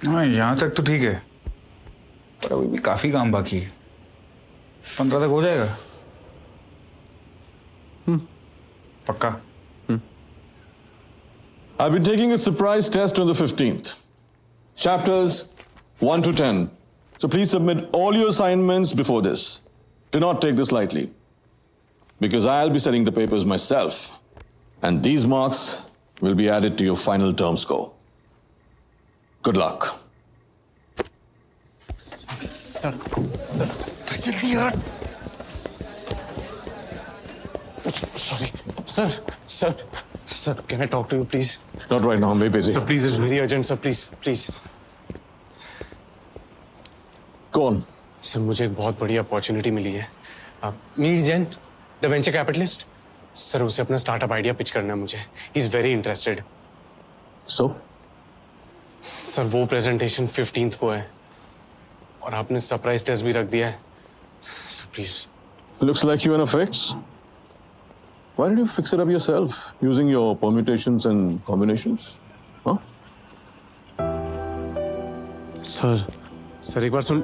हाँ, यहां तक तो ठीक है, पर अभी भी काफी काम बाकी है। 15 तक हो जाएगा। पक्का। I'll be taking a surprise test on the 15th. Chapters 1 to 10. So please submit all your assignments before this. Do not take this lightly. Because I'll be setting the papers myself. And these marks will be added to your final term score. Good luck. जल्दी यार। Sorry, sir, can I talk to you, please? Not right now, I'm very busy. Sir, please, it's very urgent, sir, please. Go on. Sir मुझे एक बहुत बड़ी opportunity मिली है। Mir Jain, the venture capitalist, sir उसे अपना startup idea pitch करना है मुझे। He is very interested. So? Sir वो प्रेजेंटेशन 15th को है और आपने सरप्राइज टेस्ट भी रख दिया है। Sir please. Looks like you're in a fix. Why did you fix it up yourself using your permutations and combinations? Huh? Sir एक बार सुन।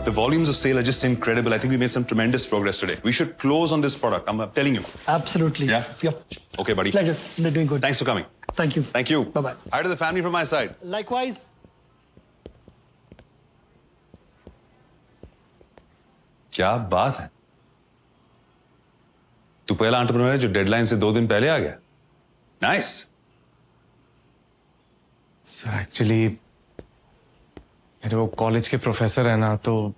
The volumes of sale are just incredible. I think we made some tremendous progress today. We should close on this product. I'm telling you. Absolutely. Yeah? Yep. Okay, buddy. Pleasure. They're doing good. Thanks for coming. Thank you. Thank you. Bye-bye. Hi to the family from my side. Likewise. क्या बात है? तू पहला entrepreneur है जो deadline से 2 दिन पहले आ गया। नाइस। सर एक्चुअली मेरे वो कॉलेज के प्रोफेसर है ना, तो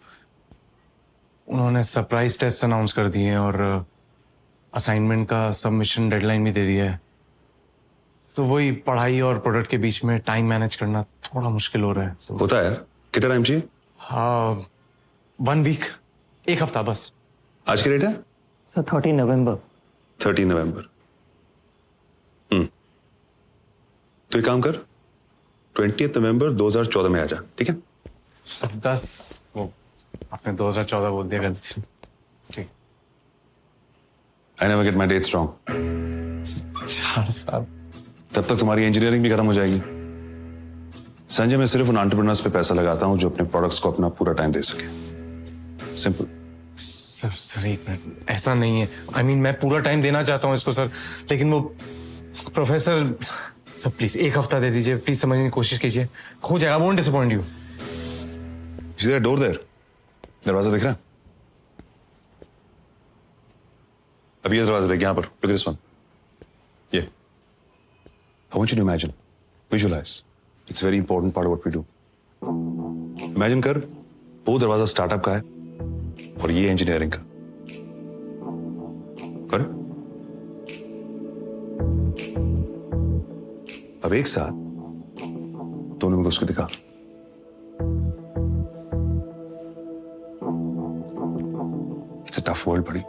उन्होंने सरप्राइज टेस्ट अनाउंस कर दिए हैं और असाइनमेंट का सबमिशन डेडलाइन भी दे दिया है। तो वही पढ़ाई और प्रोडक्ट के बीच में टाइम मैनेज करना थोड़ा मुश्किल हो रहा है। तो होता है यार। कितना टाइम चाहिए? 1 वीक, 1 हफ्ता बस। आज की डेट है? सर 30 नवंबर। 30 नवंबर। तो एक काम कर, 20 नवंबर 2014 में आ जा, ठीक है? 10 वो आपने 2014 बोल दिया गलती से। ठीक। I never get my dates wrong. 4 साल। तब तक तुम्हारी इंजीनियरिंग भी खत्म हो जाएगी। संजय, मैं सिर्फ उन एंटरप्रेन्योर्स पे पैसा लगाता हूं जो अपने प्रोडक्ट्स को अपना पूरा टाइम दे सके। सिंपल। सर एक मिनट, ऐसा नहीं है। I mean, मैं पूरा टाइम देना चाहता हूँ इसको सर, लेकिन वो प्रोफेसर। सर प्लीज 1 हफ्ता दे दीजिए, प्लीज समझने की कोशिश कीजिए। हो जाएगा, won't disappoint you. See that door there? दरवाजा दिख रहा है? अभी ये दरवाजा देख, यहाँ पर। Look at this one. ये। I want you to imagine, visualize. It's a very important part of what we do. Imagine कर, वो दरवाजा स्टार्टअप का है और ये इंजीनियरिंग का। कर? अब एक साथ दोनों में उसको दिखा। It's a tough world, buddy.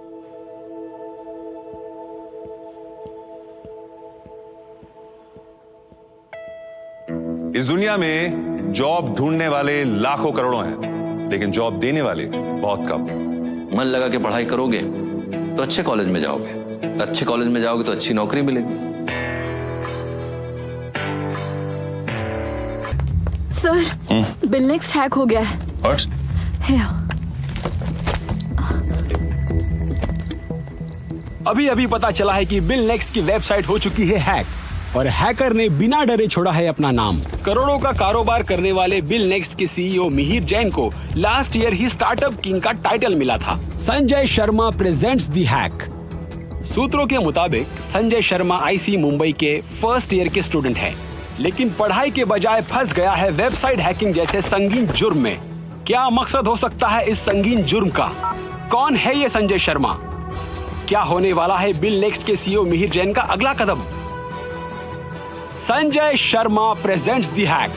इस दुनिया में जॉब ढूंढने वाले लाखों करोड़ों हैं, लेकिन जॉब देने वाले बहुत कम। मन लगा के पढ़ाई करोगे तो अच्छे कॉलेज में जाओगे, अच्छे कॉलेज में जाओगे तो अच्छी नौकरी मिलेगी। सर बिल नेक्स्ट हैक हो गया है। What? अभी अभी पता चला है कि बिल नेक्स्ट की वेबसाइट हो चुकी है हैक और हैकर ने बिना डरे छोड़ा है अपना नाम। करोड़ों का कारोबार करने वाले बिल नेक्स्ट के सीईओ मिहिर जैन को लास्ट ईयर ही स्टार्टअप किंग का टाइटल मिला था। Sanjay Sharma presents the hack. सूत्रों के मुताबिक संजय शर्मा आईसी मुंबई के फर्स्ट ईयर के स्टूडेंट हैं, लेकिन पढ़ाई के बजाय फंस गया है वेबसाइट हैकिंग जैसे संगीन जुर्म में। क्या मकसद हो सकता है इस संगीन जुर्म का? कौन है ये संजय शर्मा? क्या होने वाला है बिल नेक्स्ट के सीईओ मिहिर जैन का अगला कदम? Sanjay Sharma presents the hack.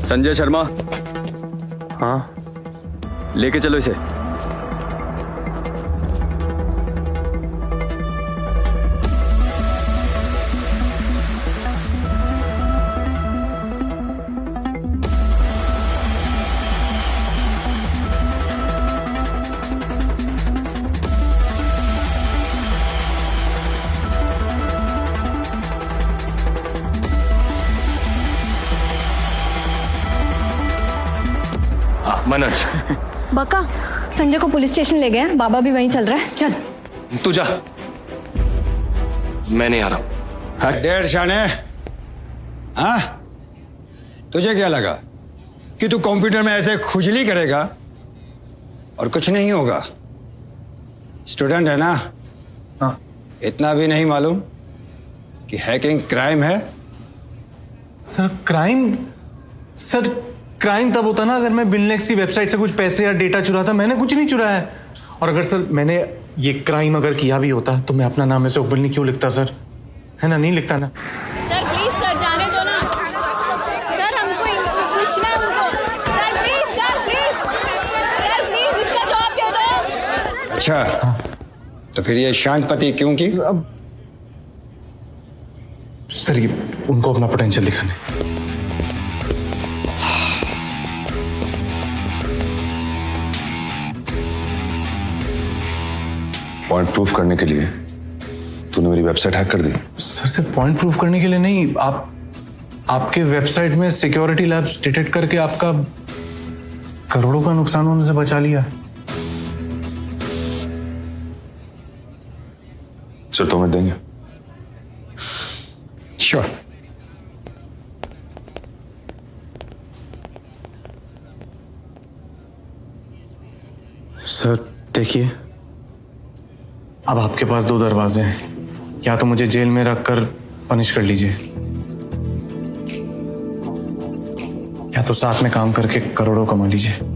Sanjay Sharma. हाँ लेके चलो इसे। मनोज बका संजय को पुलिस स्टेशन ले गए, बाबा भी वहीं चल रहा है, चल। तू जा, मैं नहीं आ रहा हूं। डेढ़ शाने। हाँ, तुझे क्या लगा कि तू कंप्यूटर में ऐसे खुजली करेगा और कुछ नहीं होगा? स्टूडेंट है ना? हाँ। इतना भी नहीं मालूम कि हैकिंग क्राइम है? सर क्राइम तब होता ना अगर मैं बिलनेक्स की वेबसाइट से कुछ पैसे या डेटा चुराता। मैंने कुछ नहीं चुराया है। और अगर सर मैंने ये क्राइम अगर किया भी होता तो मैं अपना नाम ऐसे ओपनली क्यों लिखता सर? है ना, नहीं लिखता ना। सर प्लीज सर, जाने दो ना सर, हमको पूछना है उनको। सर प्लीज इसका जवाब दे दो। अच्छा, तो फिर ये शांतपति क्यों की? अब सर ये उनको अपना पोटेंशियल दिखाने। पॉइंट प्रूफ करने के लिए तूने मेरी वेबसाइट हैक कर दी? सर सिर्फ पॉइंट प्रूफ करने के लिए नहीं, आपके वेबसाइट में सिक्योरिटी लैब्स डिटेक्ट करके आपका करोड़ों का नुकसान होने से बचा लिया। सर 2 मिनट देंगे? श्योर। सर देखिए, अब आपके पास 2 दरवाजे हैं। या तो मुझे जेल में रखकर पनिश कर लीजिए, या तो साथ में काम करके करोड़ों कमा लीजिए।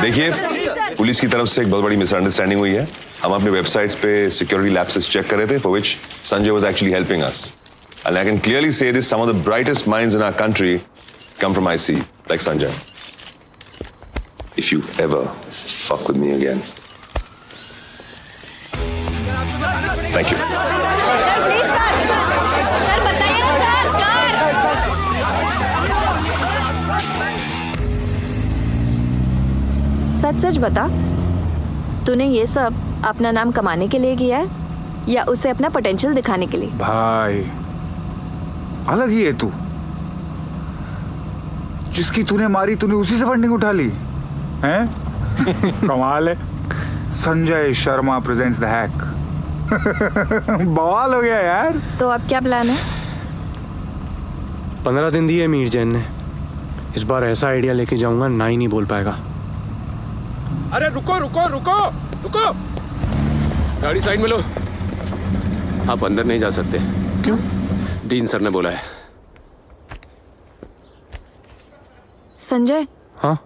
देखिए, पुलिस की तरफ से एक बहुत बड़ी मिसअंडरस्टैंडिंग हुई है। हम अपने वेबसाइट्स पे सिक्योरिटी लैप्सेस चेक कर रहे थे, for which Sanjay was actually helping us. And I can clearly say this, some of the brightest minds in our country come from IC, like Sanjay. If you ever fuck with me again. Thank you. Sir please sir बताइए ना sir. सच सच बता, तूने ये सब अपना नाम कमाने के लिए किया है या उसे अपना पोटेंशियल दिखाने के लिए? भाई अलग ही है तू। जिसकी तूने मारी तूने उसी से फंडिंग उठा ली हैं? कमाल है। Sanjay Sharma presents the hack. बवाल हो गया यार। तो अब क्या प्लान है? 15 दिन दिए मीर जैन ने। इस बार ऐसा आइडिया लेके जाऊंगा ना ही नहीं बोल पाएगा। अरे रुको रुको रुको रुको, गाड़ी साइड में लो। आप अंदर नहीं जा सकते। क्यों? डीन सर ने बोला है। संजय। हाँ?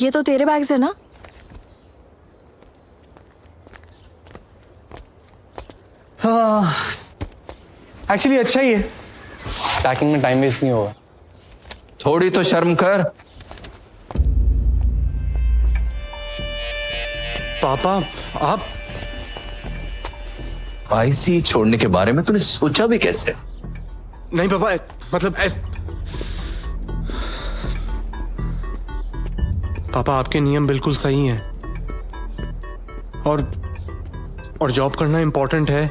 ये तो तेरे बैग्स है ना? हाँ एक्चुअली अच्छा ही है, पैकिंग में टाइम वेस्ट नहीं होगा। थोड़ी तो शर्म कर। पापा आप IC छोड़ने के बारे में तूने सोचा भी कैसे? नहीं पापा, मतलब पापा आपके नियम बिल्कुल सही हैं और जॉब करना इंपॉर्टेंट है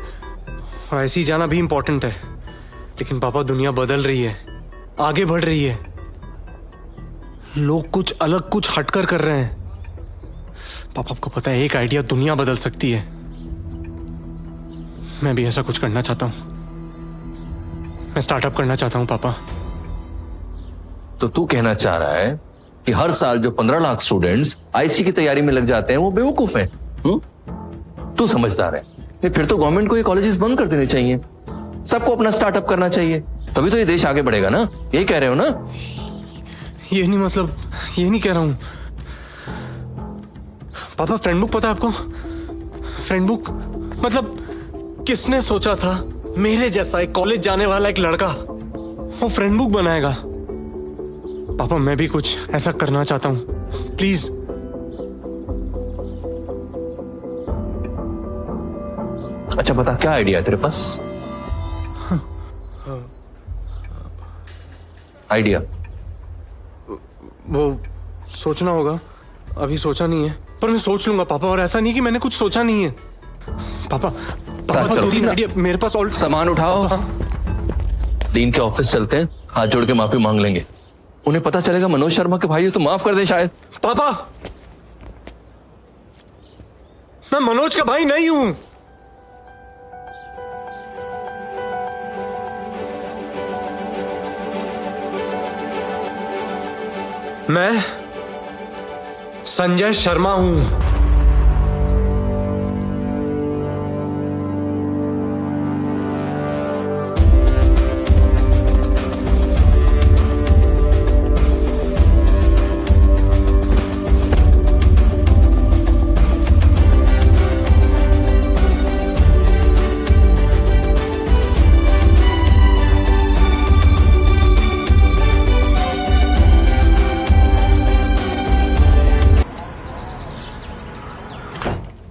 और ऐसे ही जाना भी इंपॉर्टेंट है। लेकिन पापा दुनिया बदल रही है, आगे बढ़ रही है। लोग कुछ अलग कुछ हटकर कर रहे हैं। पापा आपको पता है एक आइडिया दुनिया बदल सकती है। मैं भी ऐसा कुछ करना चाहता हूं। मैं स्टार्टअप करना चाहता हूं पापा। तो तू कहना चाह रहा है कि हर साल जो 15 लाख स्टूडेंट्स IC की तैयारी में लग जाते हैं वो बेवकूफ हैं? तू समझदार है। फिर तो गवर्नमेंट को ये कॉलेजेस बंद कर देने चाहिए, सबको अपना स्टार्टअप करना चाहिए, तभी तो ये देश आगे बढ़ेगा ना। ये कह रहे हो ना? ये नहीं, मतलब ये नहीं कह रहा हूं पापा। फ्रेंड बुक पता है आपको? फ्रेंड बुक मतलब किसने सोचा था मेरे जैसा एक कॉलेज जाने वाला एक लड़का वो फ्रेंड बुक बनाएगा? पापा मैं भी कुछ ऐसा करना चाहता हूं, प्लीज। अच्छा बता, क्या आइडिया है तेरे पास? आइडिया वो सोचना होगा, अभी सोचा नहीं है, पर मैं सोच लूंगा पापा। और ऐसा नहीं कि मैंने कुछ सोचा नहीं है पापा। पापा चलो, 2-3 आइडिया मेरे पास और। सामान उठाओ, डीन के ऑफिस चलते हैं, हाथ जोड़ के माफी मांग लेंगे। उन्हें पता चलेगा मनोज शर्मा के भाई है तो माफ कर दे शायद। पापा मैं मनोज का भाई नहीं हूं। मैं संजय शर्मा हूं।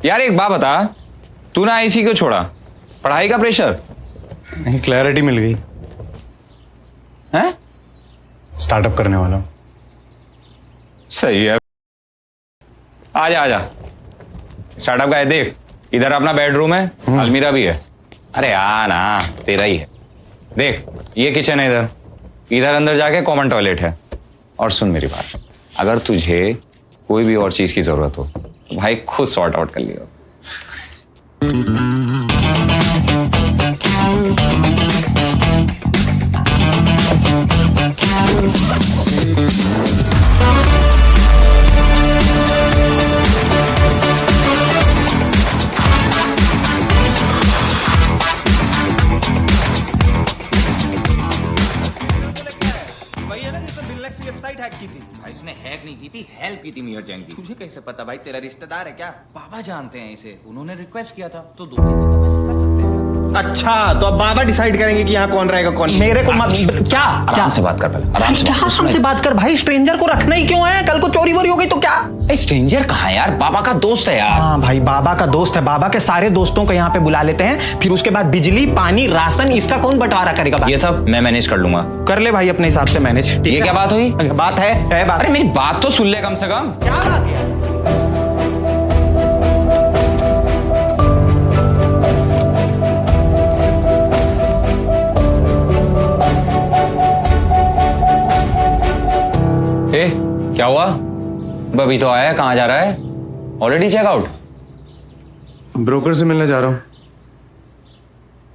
यार एक बात बता, तू ना आईसी क्यों छोड़ा? पढ़ाई का प्रेशर? नहीं, क्लैरिटी मिल गई। हैं? स्टार्टअप करने वाला हूं। सही है। आजा आजा, स्टार्टअप का है देख, इधर अपना बेडरूम है, अलमीरा भी है। अरे आ ना, तेरा ही है। देख ये किचन है, इधर इधर अंदर जाके कॉमन टॉयलेट है। और सुन मेरी बात, अगर तुझे कोई भी और चीज की जरूरत हो तो भाई खुद सॉर्ट आउट कर लियो। वेबसाइट हैक की थी भाई उसने हैक नहीं की थी, हेल्प की थी मिहिर जैन की। तुझे कैसे पता भाई? तेरा रिश्तेदार है क्या? बाबा जानते हैं इसे, उन्होंने रिक्वेस्ट किया था तो 2-3 दिन तो मैनेज कर सकते हैं। अच्छा तो अब बाबा डिसाइड करेंगे कि यहाँ कौन रहेगा कौन। मेरे को मत क्या आराम से बात कर पहले, आराम से। क्या आराम से बात कर भाई? स्ट्रेंजर को रखना ही क्यों है? कल को चोरी वोरी हो गई तो क्या? स्ट्रेंजर कहाँ है यार, बाबा का दोस्त है यार। हाँ भाई बाबा का दोस्त है, बाबा के सारे दोस्तों को यहाँ पे बुला लेते हैं, फिर उसके बाद बिजली पानी राशन इसका कौन बंटवारा करेगा? ये सब मैं मैनेज कर लूंगा। कर ले भाई अपने हिसाब से मैनेज। ये क्या बात हुई? बात है बात। अरे मेरी बात तो सुन ले कम से कम। क्या बात है? ए, क्या हुआ? अभी तो आया, कहाँ जा रहा है? Already checkout? ब्रोकर से मिलने जा रहा हूं,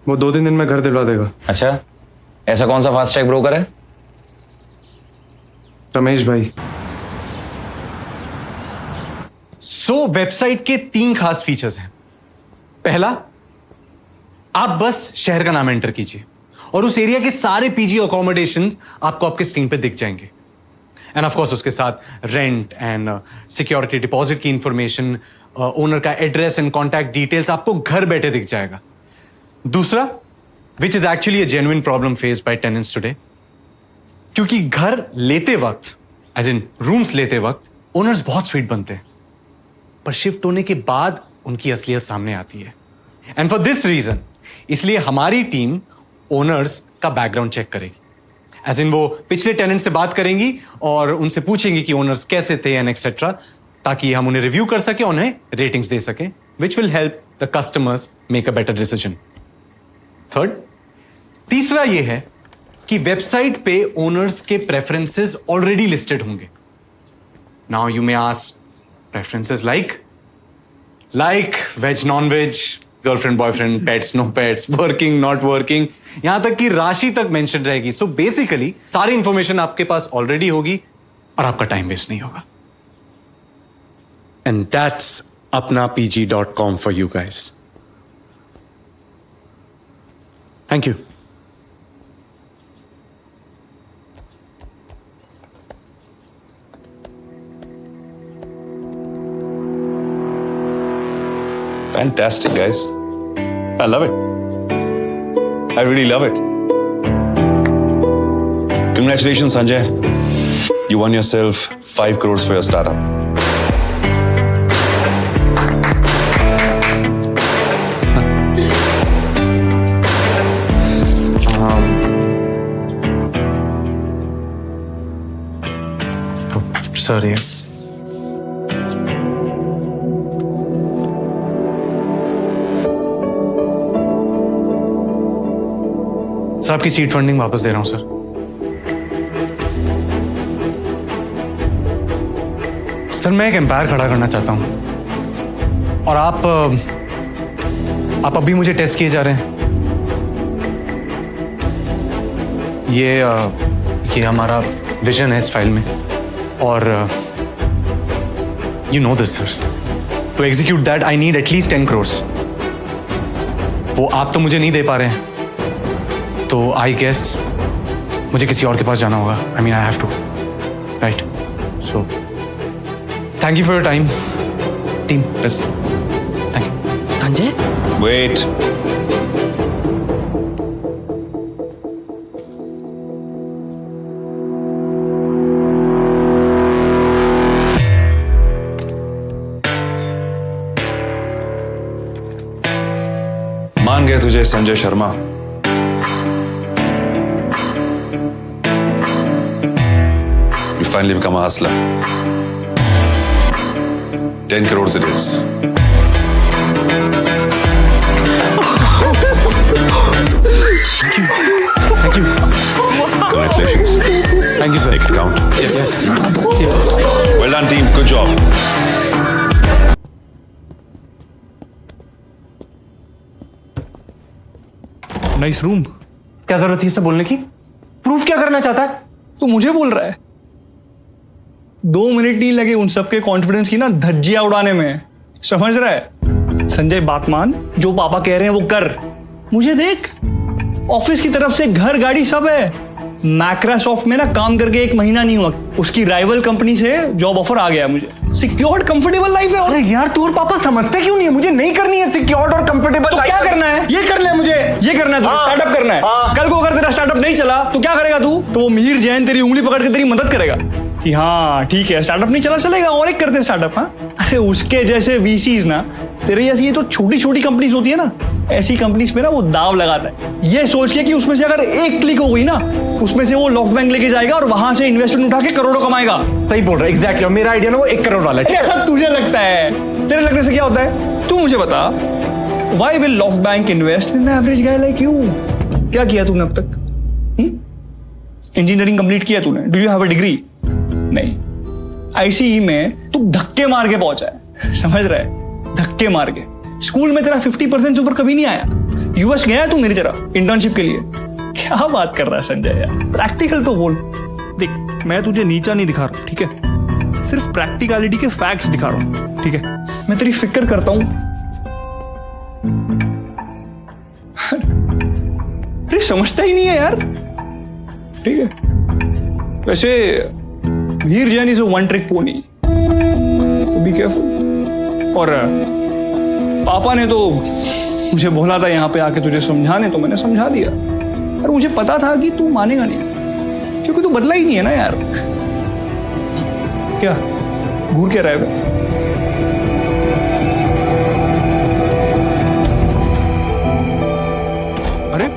वो 2-3 दिन में घर दिलवा देगा। अच्छा, ऐसा कौन सा फास्ट ट्रैक ब्रोकर है? रमेश भाई। वेबसाइट के 3 खास फीचर्स हैं। पहला, आप बस शहर का नाम एंटर कीजिए और उस एरिया के सारे पीजी अकोमोडेशंस आपको आपके स्क्रीन पे दिख जाएंगे। एंड ऑफ कोर्स उसके साथ रेंट एंड सिक्योरिटी डिपॉजिट की इंफॉर्मेशन, ओनर का एड्रेस एंड कॉन्टैक्ट डिटेल्स आपको घर बैठे दिख जाएगा। दूसरा, which is actually a genuine problem faced by tenants today, क्योंकि घर लेते वक्त, एज इन रूम्स लेते वक्त, ओनर्स बहुत स्वीट बनते हैं, पर शिफ्ट होने के बाद उनकी असलियत सामने आती है। एंड फॉर दिस रीजन, इसलिए हमारी टीम ओनर्स का बैकग्राउंड चेक करेगी। एज इन वो पिछले टेनेंट से बात करेंगी और उनसे पूछेंगी कि ओनर्स कैसे थे एंड एक्सेट्रा, ताकि हम उन्हें रिव्यू कर सके, उन्हें रेटिंग्स दे सके, which will help the customers make a better decision. Third, तीसरा यह है कि वेबसाइट पे ओनर्स के प्रेफरेंसेस ऑलरेडी लिस्टेड होंगे। Now you may ask, preferences like veg non veg, girlfriend boyfriend, pets no pets, working not working, यहां तक कि राशि तक मेंशन रहेगी। सो बेसिकली सारी इंफॉर्मेशन आपके पास ऑलरेडी होगी और आपका टाइम वेस्ट नहीं होगा। And that's apnapg.com for you guys. Thank you. Fantastic, guys. I love it. I really love it. Congratulations, Sanjay. You won yourself 5 crores for your startup. Sorry. Sir आपकी seed funding वापस दे रहा हूं sir. Sir मैं एक empire खड़ा करना चाहता हूं और आप अभी मुझे टेस्ट किए जा रहे हैं। ये हमारा विजन है इस फाइल में और you know this sir, to execute that I need at least 10 crores। वो आप तो मुझे नहीं दे पा रहे हैं तो आई गेस मुझे किसी और के पास जाना होगा। I mean I have to, right? So thank you for your time team. बस थैंक यू। संजय, Wait. मान गए तुझे Sanjay Sharma. You finally become a hustler. 10 crores it is. Thank you. Congratulations. Thank you, sir. Make it count. Yes. Well done, team. Good job. Nice room. क्या जरूरत थी इससे बोलने की? प्रूफ क्या करना चाहता है? तू मुझे बोल रहा है? 2 मिनट नहीं लगे उन सबके कॉन्फिडेंस की ना धज्जियां उड़ाने में, समझ रहा है? संजय बात मान, जो पापा कह रहे हैं वो कर। मुझे देख, ऑफिस की तरफ से घर गाड़ी सब है। माइक्रोसॉफ्ट में ना काम करके 1 महीना नहीं हुआ, उसकी राइवल कंपनी से जॉब ऑफर आ गया मुझे। सिक्योर्ड कंफर्टेबल लाइफ है। अरे यार तू और पापा समझते क्यों नहीं है? मुझे नहीं करनी है सिक्योर्ड और कंफर्टेबल तो लाइफ। क्या करना है? ये करना है मुझे, ये करना है, स्टार्टअप करना है। कल को अगर तेरा स्टार्टअप नहीं चला तो क्या करेगा तू? तो वो मिहिर जैन तेरी उंगली पकड़ के तेरी मदद करेगा कि हाँ ठीक है, स्टार्टअप नहीं चला चलेगा और एक करते स्टार्टअप। हाँ, अरे उसके जैसे वीसीज ना, तेरे जैसी ये तो छोटी छोटी कंपनीज होती है ना, ऐसी कंपनीज में ना वो दाव लगाता है ये सोच के कि उसमें से अगर एक क्लिक हो गई ना, उसमें से वो लॉफ्ट बैंक लेके जाएगा और वहां से इन्वेस्टमेंट उठा के करोड़ों कमाएगा। सही बोल रहा है, एग्जैक्टली। मेरा आइडिया ना वो 1 करोड़ वाला है। ऐसा तुझे लगता है? तेरे लगने से क्या होता है? तू मुझे बता, why will loft bank invest in average guy like you? क्या किया तूने अब तक? इंजीनियरिंग कंप्लीट किया तूने? Do you have a degree? नहीं। आईसीई में तू धक्के मार के पहुंचा है, समझ रहा है? धक्के मार के। स्कूल में तेरा 50% से ऊपर कभी नहीं आया। यूएस गया है तू मेरी तरह इंटर्नशिप के लिए। क्या बात कर रहा है संजय यार, प्रैक्टिकल तो बोल। देख, मैं तुझे नीचा नहीं दिखा रहा, ठीक है? सिर्फ प्रैक्टिकलिटी के फैक्ट्स दिखा रहा हूं, ठीक है? मैं तेरी फिक्र करता हूं। अरे समझता ही नहीं है यार, ठीक है? वैसे Veer Jain is a one trick pony, तो बी केयरफुल। और पापा ने तो मुझे बोला था यहाँ पे आके तुझे समझाने, तो मैंने समझा दिया। और मुझे पता था कि तू मानेगा नहीं, क्योंकि तू बदला ही नहीं है ना यार। क्या घूर के रह गए? अरे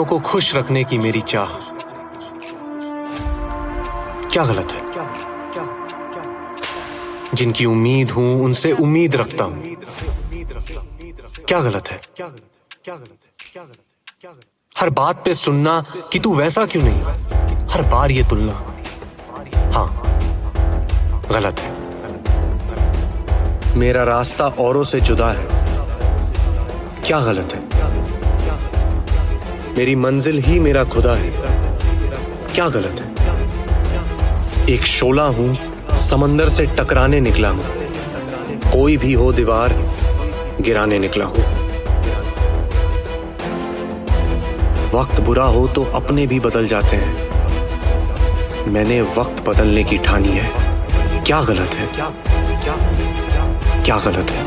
अपनों को खुश रखने की मेरी चाह क्या गलत है? जिनकी उम्मीद हूं उनसे उम्मीद रखता हूं, क्या गलत है? हर बात पे सुनना कि तू वैसा क्यों नहीं, हर बार ये तुलना, हाँ गलत है। मेरा रास्ता औरों से जुदा है, क्या गलत है? मेरी मंजिल ही मेरा खुदा है, क्या गलत है? एक शोला हूं, समंदर से टकराने निकला हूं, कोई भी हो दीवार गिराने निकला हूं। वक्त बुरा हो तो अपने भी बदल जाते हैं, मैंने वक्त बदलने की ठानी है, क्या गलत है? क्या गलत है?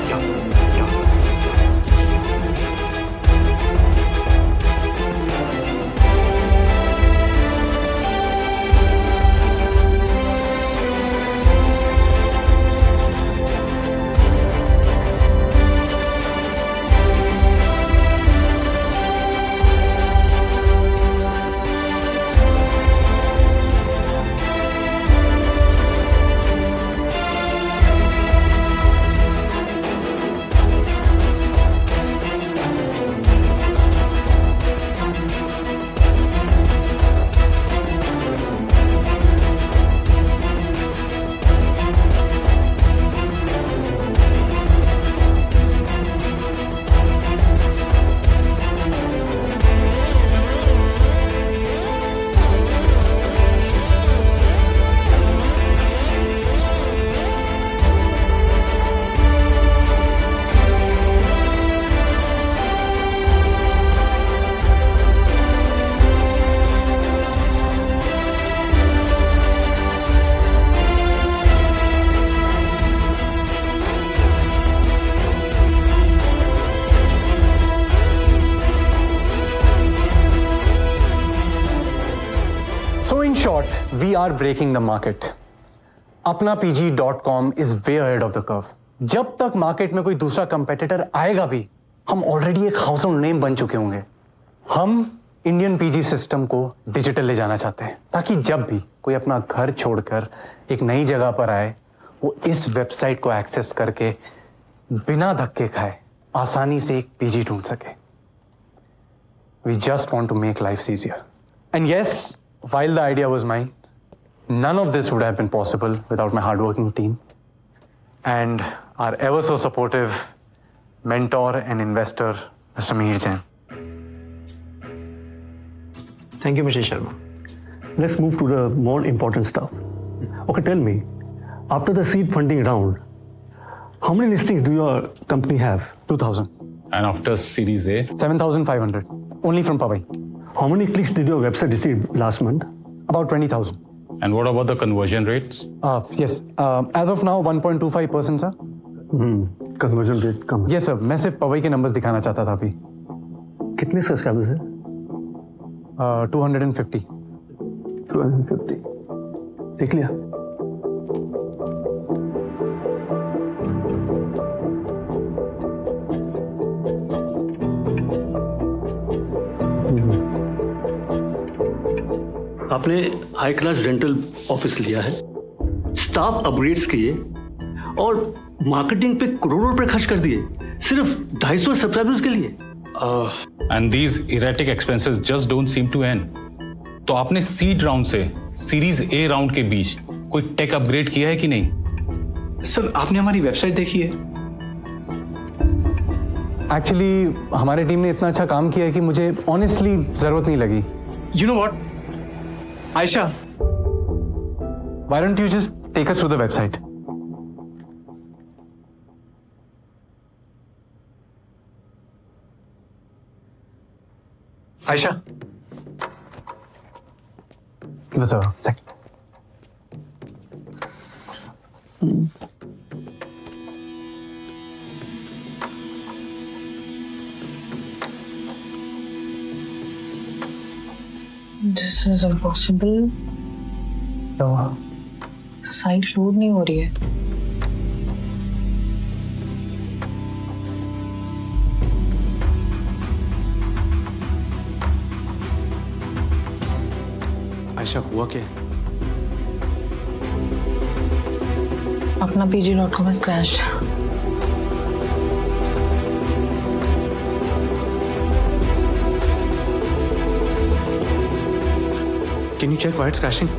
We are breaking the market. apnapg.com is way ahead of the curve. जब तक मार्केट में कोई दूसरा कंपेटिटर आएगा भी, हम ऑलरेडी एक हाउसहोल्ड नेम बन चुके होंगे। हम इंडियन पीजी सिस्टम को डिजिटल ले जाना चाहते हैं, ताकि जब भी कोई अपना घर छोड़कर एक नई जगह पर आए, वो इस वेबसाइट को एक्सेस करके बिना धक्के खाए आसानी से एक पीजी ढूंढ सके। We just want to make lives easier. And yes, while the idea was mine, none of this would have been possible without my hardworking team and our ever so supportive mentor and investor, Mr. Mihir Jain. Thank you, Mr. Sharma. Let's move to the more important stuff. Okay, tell me, after the seed funding round, how many listings do your company have? 2,000. And after Series A? 7,500. Only from Powai. How many clicks did your website receive last month? About 20,000. And what about the conversion rates? Yes. As of now, 1.25%, sir. Conversion rate come. Yes, sir. मैं सिर्फ पवई के numbers दिखाना चाहता था अभी। कितने subscribers हैं? 250. 250. देख लिया? आपने हाई क्लास रेंटल ऑफिस लिया है, स्टाफ अपग्रेड्स किए और मार्केटिंग पे करोड़ों रुपए खर्च कर दिए सिर्फ 250 सब्सक्राइबर्स के लिए। And these erratic expenses just don't seem to end. तो आपने सीड राउंड से सीरीज ए राउंड के बीच कोई टेक अपग्रेड किया है कि नहीं? सर, आपने हमारी वेबसाइट देखी है? एक्चुअली हमारी टीम ने इतना अच्छा काम किया है कि मुझे ऑनेस्टली जरूरत नहीं लगी। You know what? Aisha, why don't you just take us through the website? Aisha. Give us a second. This is impossible. Site load नहीं हो रही है। आयशा हुआ क्या? अपना pg.com has crashed. Can you check why it's crashing?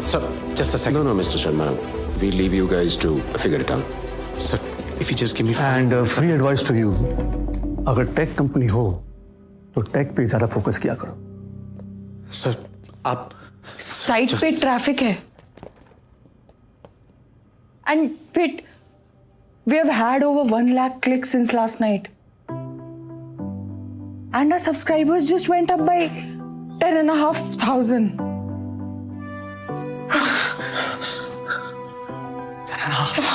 Sir, just a second. No, Mr. Sharma. We leave you guys to figure it out. Sir, if you just give me. And free advice to you, अगर tech company हो तो take पे ज्यादा focus किया करो. Sir, आप site पे traffic है. And wait, we have had over 1 lakh clicks since last night. And our subscribers just went up by 10,500. 10.5.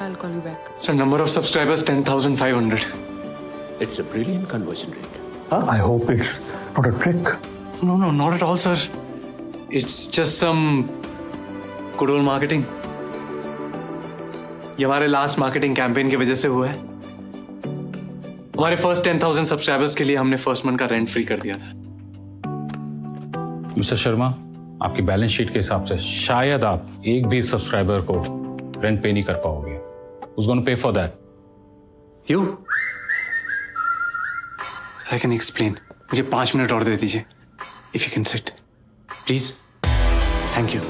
I'll call you back. Sir, number of subscribers 10,500. It's a brilliant conversion rate. I hope it's not a trick. No, not at all, sir. It's just some good old marketing. ये हमारे last marketing campaign की वजह से हुआ है. हमारे first 10,000 subscribers के लिए हमने फर्स्ट मंथ का रेंट फ्री कर दिया था. मिस्टर शर्मा, आपकी बैलेंस शीट के हिसाब से शायद आप एक भी सब्सक्राइबर को रेंट पे नहीं कर पाओगे. Who's going to pay for that? You? Sir, I can explain. मुझे 5 मिनट और दे दीजिए. If you can sit, please. Thank you.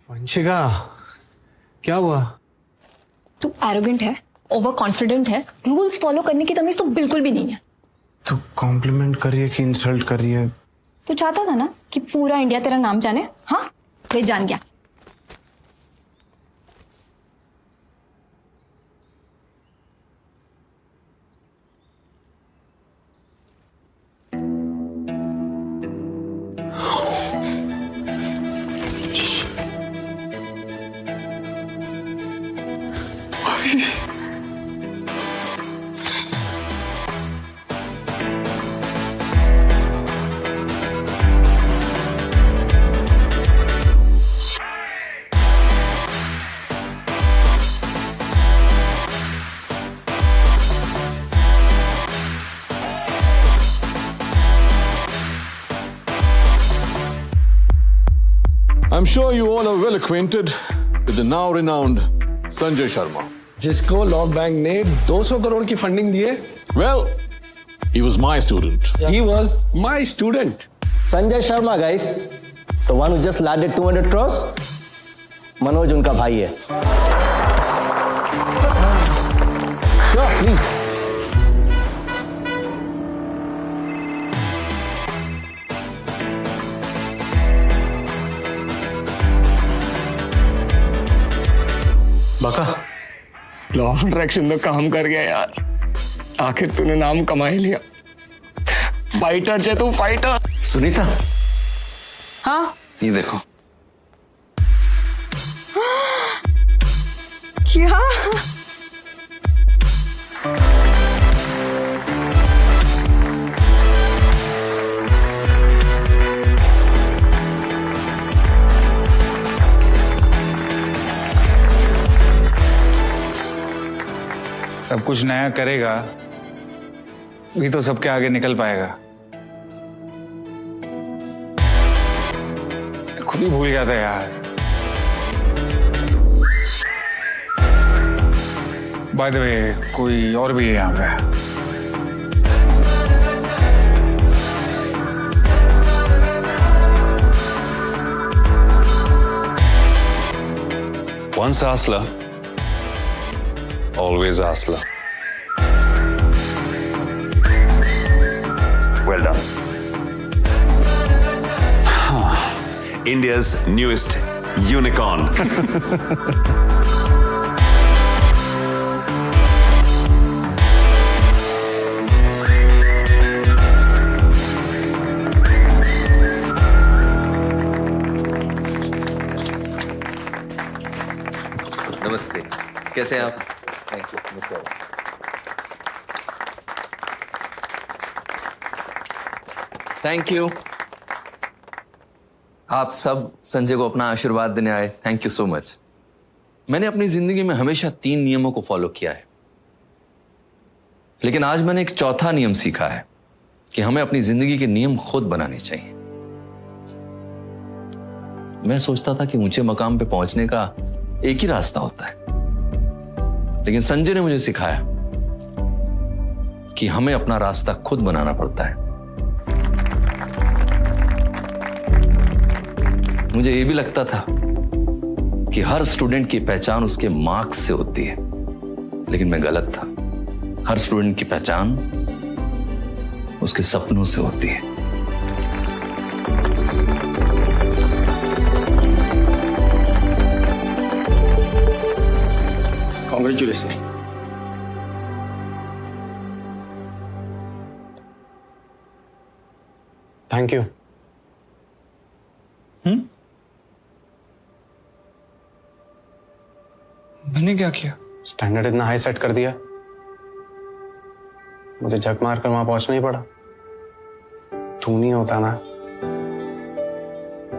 Vanshika, क्या हुआ? तू एरोगेंट है, ओवर कॉन्फिडेंट है, रूल्स फॉलो करने की तमीज तो बिल्कुल भी नहीं है. तो कॉम्प्लीमेंट कर रही है कि इंसल्ट कर रही है? तू चाहता था ना कि पूरा इंडिया तेरा नाम जाने? हाँ, वे जान गया. I'm sure you all are well acquainted with the now renowned Sanjay Sharma. जिसको लॉ बैंक ने 200 करोड़ की फंडिंग दी है. Well, he was my student. He was my student. Sanjay Sharma guys, the one who just landed 200 crores. Manoj उनका भाई है. Sure, please. बाका, law of attraction तो काम कर गया यार. आखिर तूने नाम कमा ही लिया. फाइटर है तू, फाइटर. सुनीता, हाँ, ये देखो. क्या? सब कुछ नया करेगा भी तो सबके आगे निकल पाएगा. खुद ही भूल गया था यार. बाय द वे, कोई और भी है यहाँ पे. Once Asla, always Asla. Well done. India's newest unicorn. कैसे हैं आप? Thank you mister. Thank you. आप सब संजय को अपना आशीर्वाद देने आए, थैंक यू सो मच। मैंने अपनी जिंदगी में हमेशा 3 नियमों को फॉलो किया है, लेकिन आज मैंने एक चौथा नियम सीखा है कि हमें अपनी जिंदगी के नियम खुद बनाने चाहिए। मैं सोचता था कि ऊंचे मकाम पे पहुंचने का एक ही रास्ता होता है, लेकिन संजय ने मुझे सिखाया कि हमें अपना रास्ता खुद बनाना पड़ता है। मुझे यह भी लगता था कि हर स्टूडेंट की पहचान उसके मार्क्स से होती है, लेकिन मैं गलत था। हर स्टूडेंट की पहचान उसके सपनों से होती है। कॉन्ग्रेचुलेशन। Thank you. मैंने क्या किया? स्टैंडर्ड इतना हाई सेट कर दिया, मुझे झक मार कर वहां पहुंचना ही पड़ा। तू नहीं होता ना,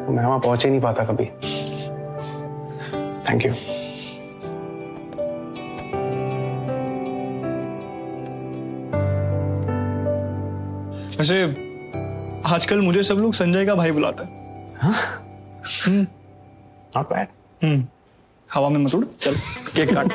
मैं वहां पहुंच ही नहीं पाता कभी। Thank you. वैसे आजकल मुझे सब लोग संजय का भाई बुलाते हैं। Not bad. हवा में मत उड़, चल केक काट।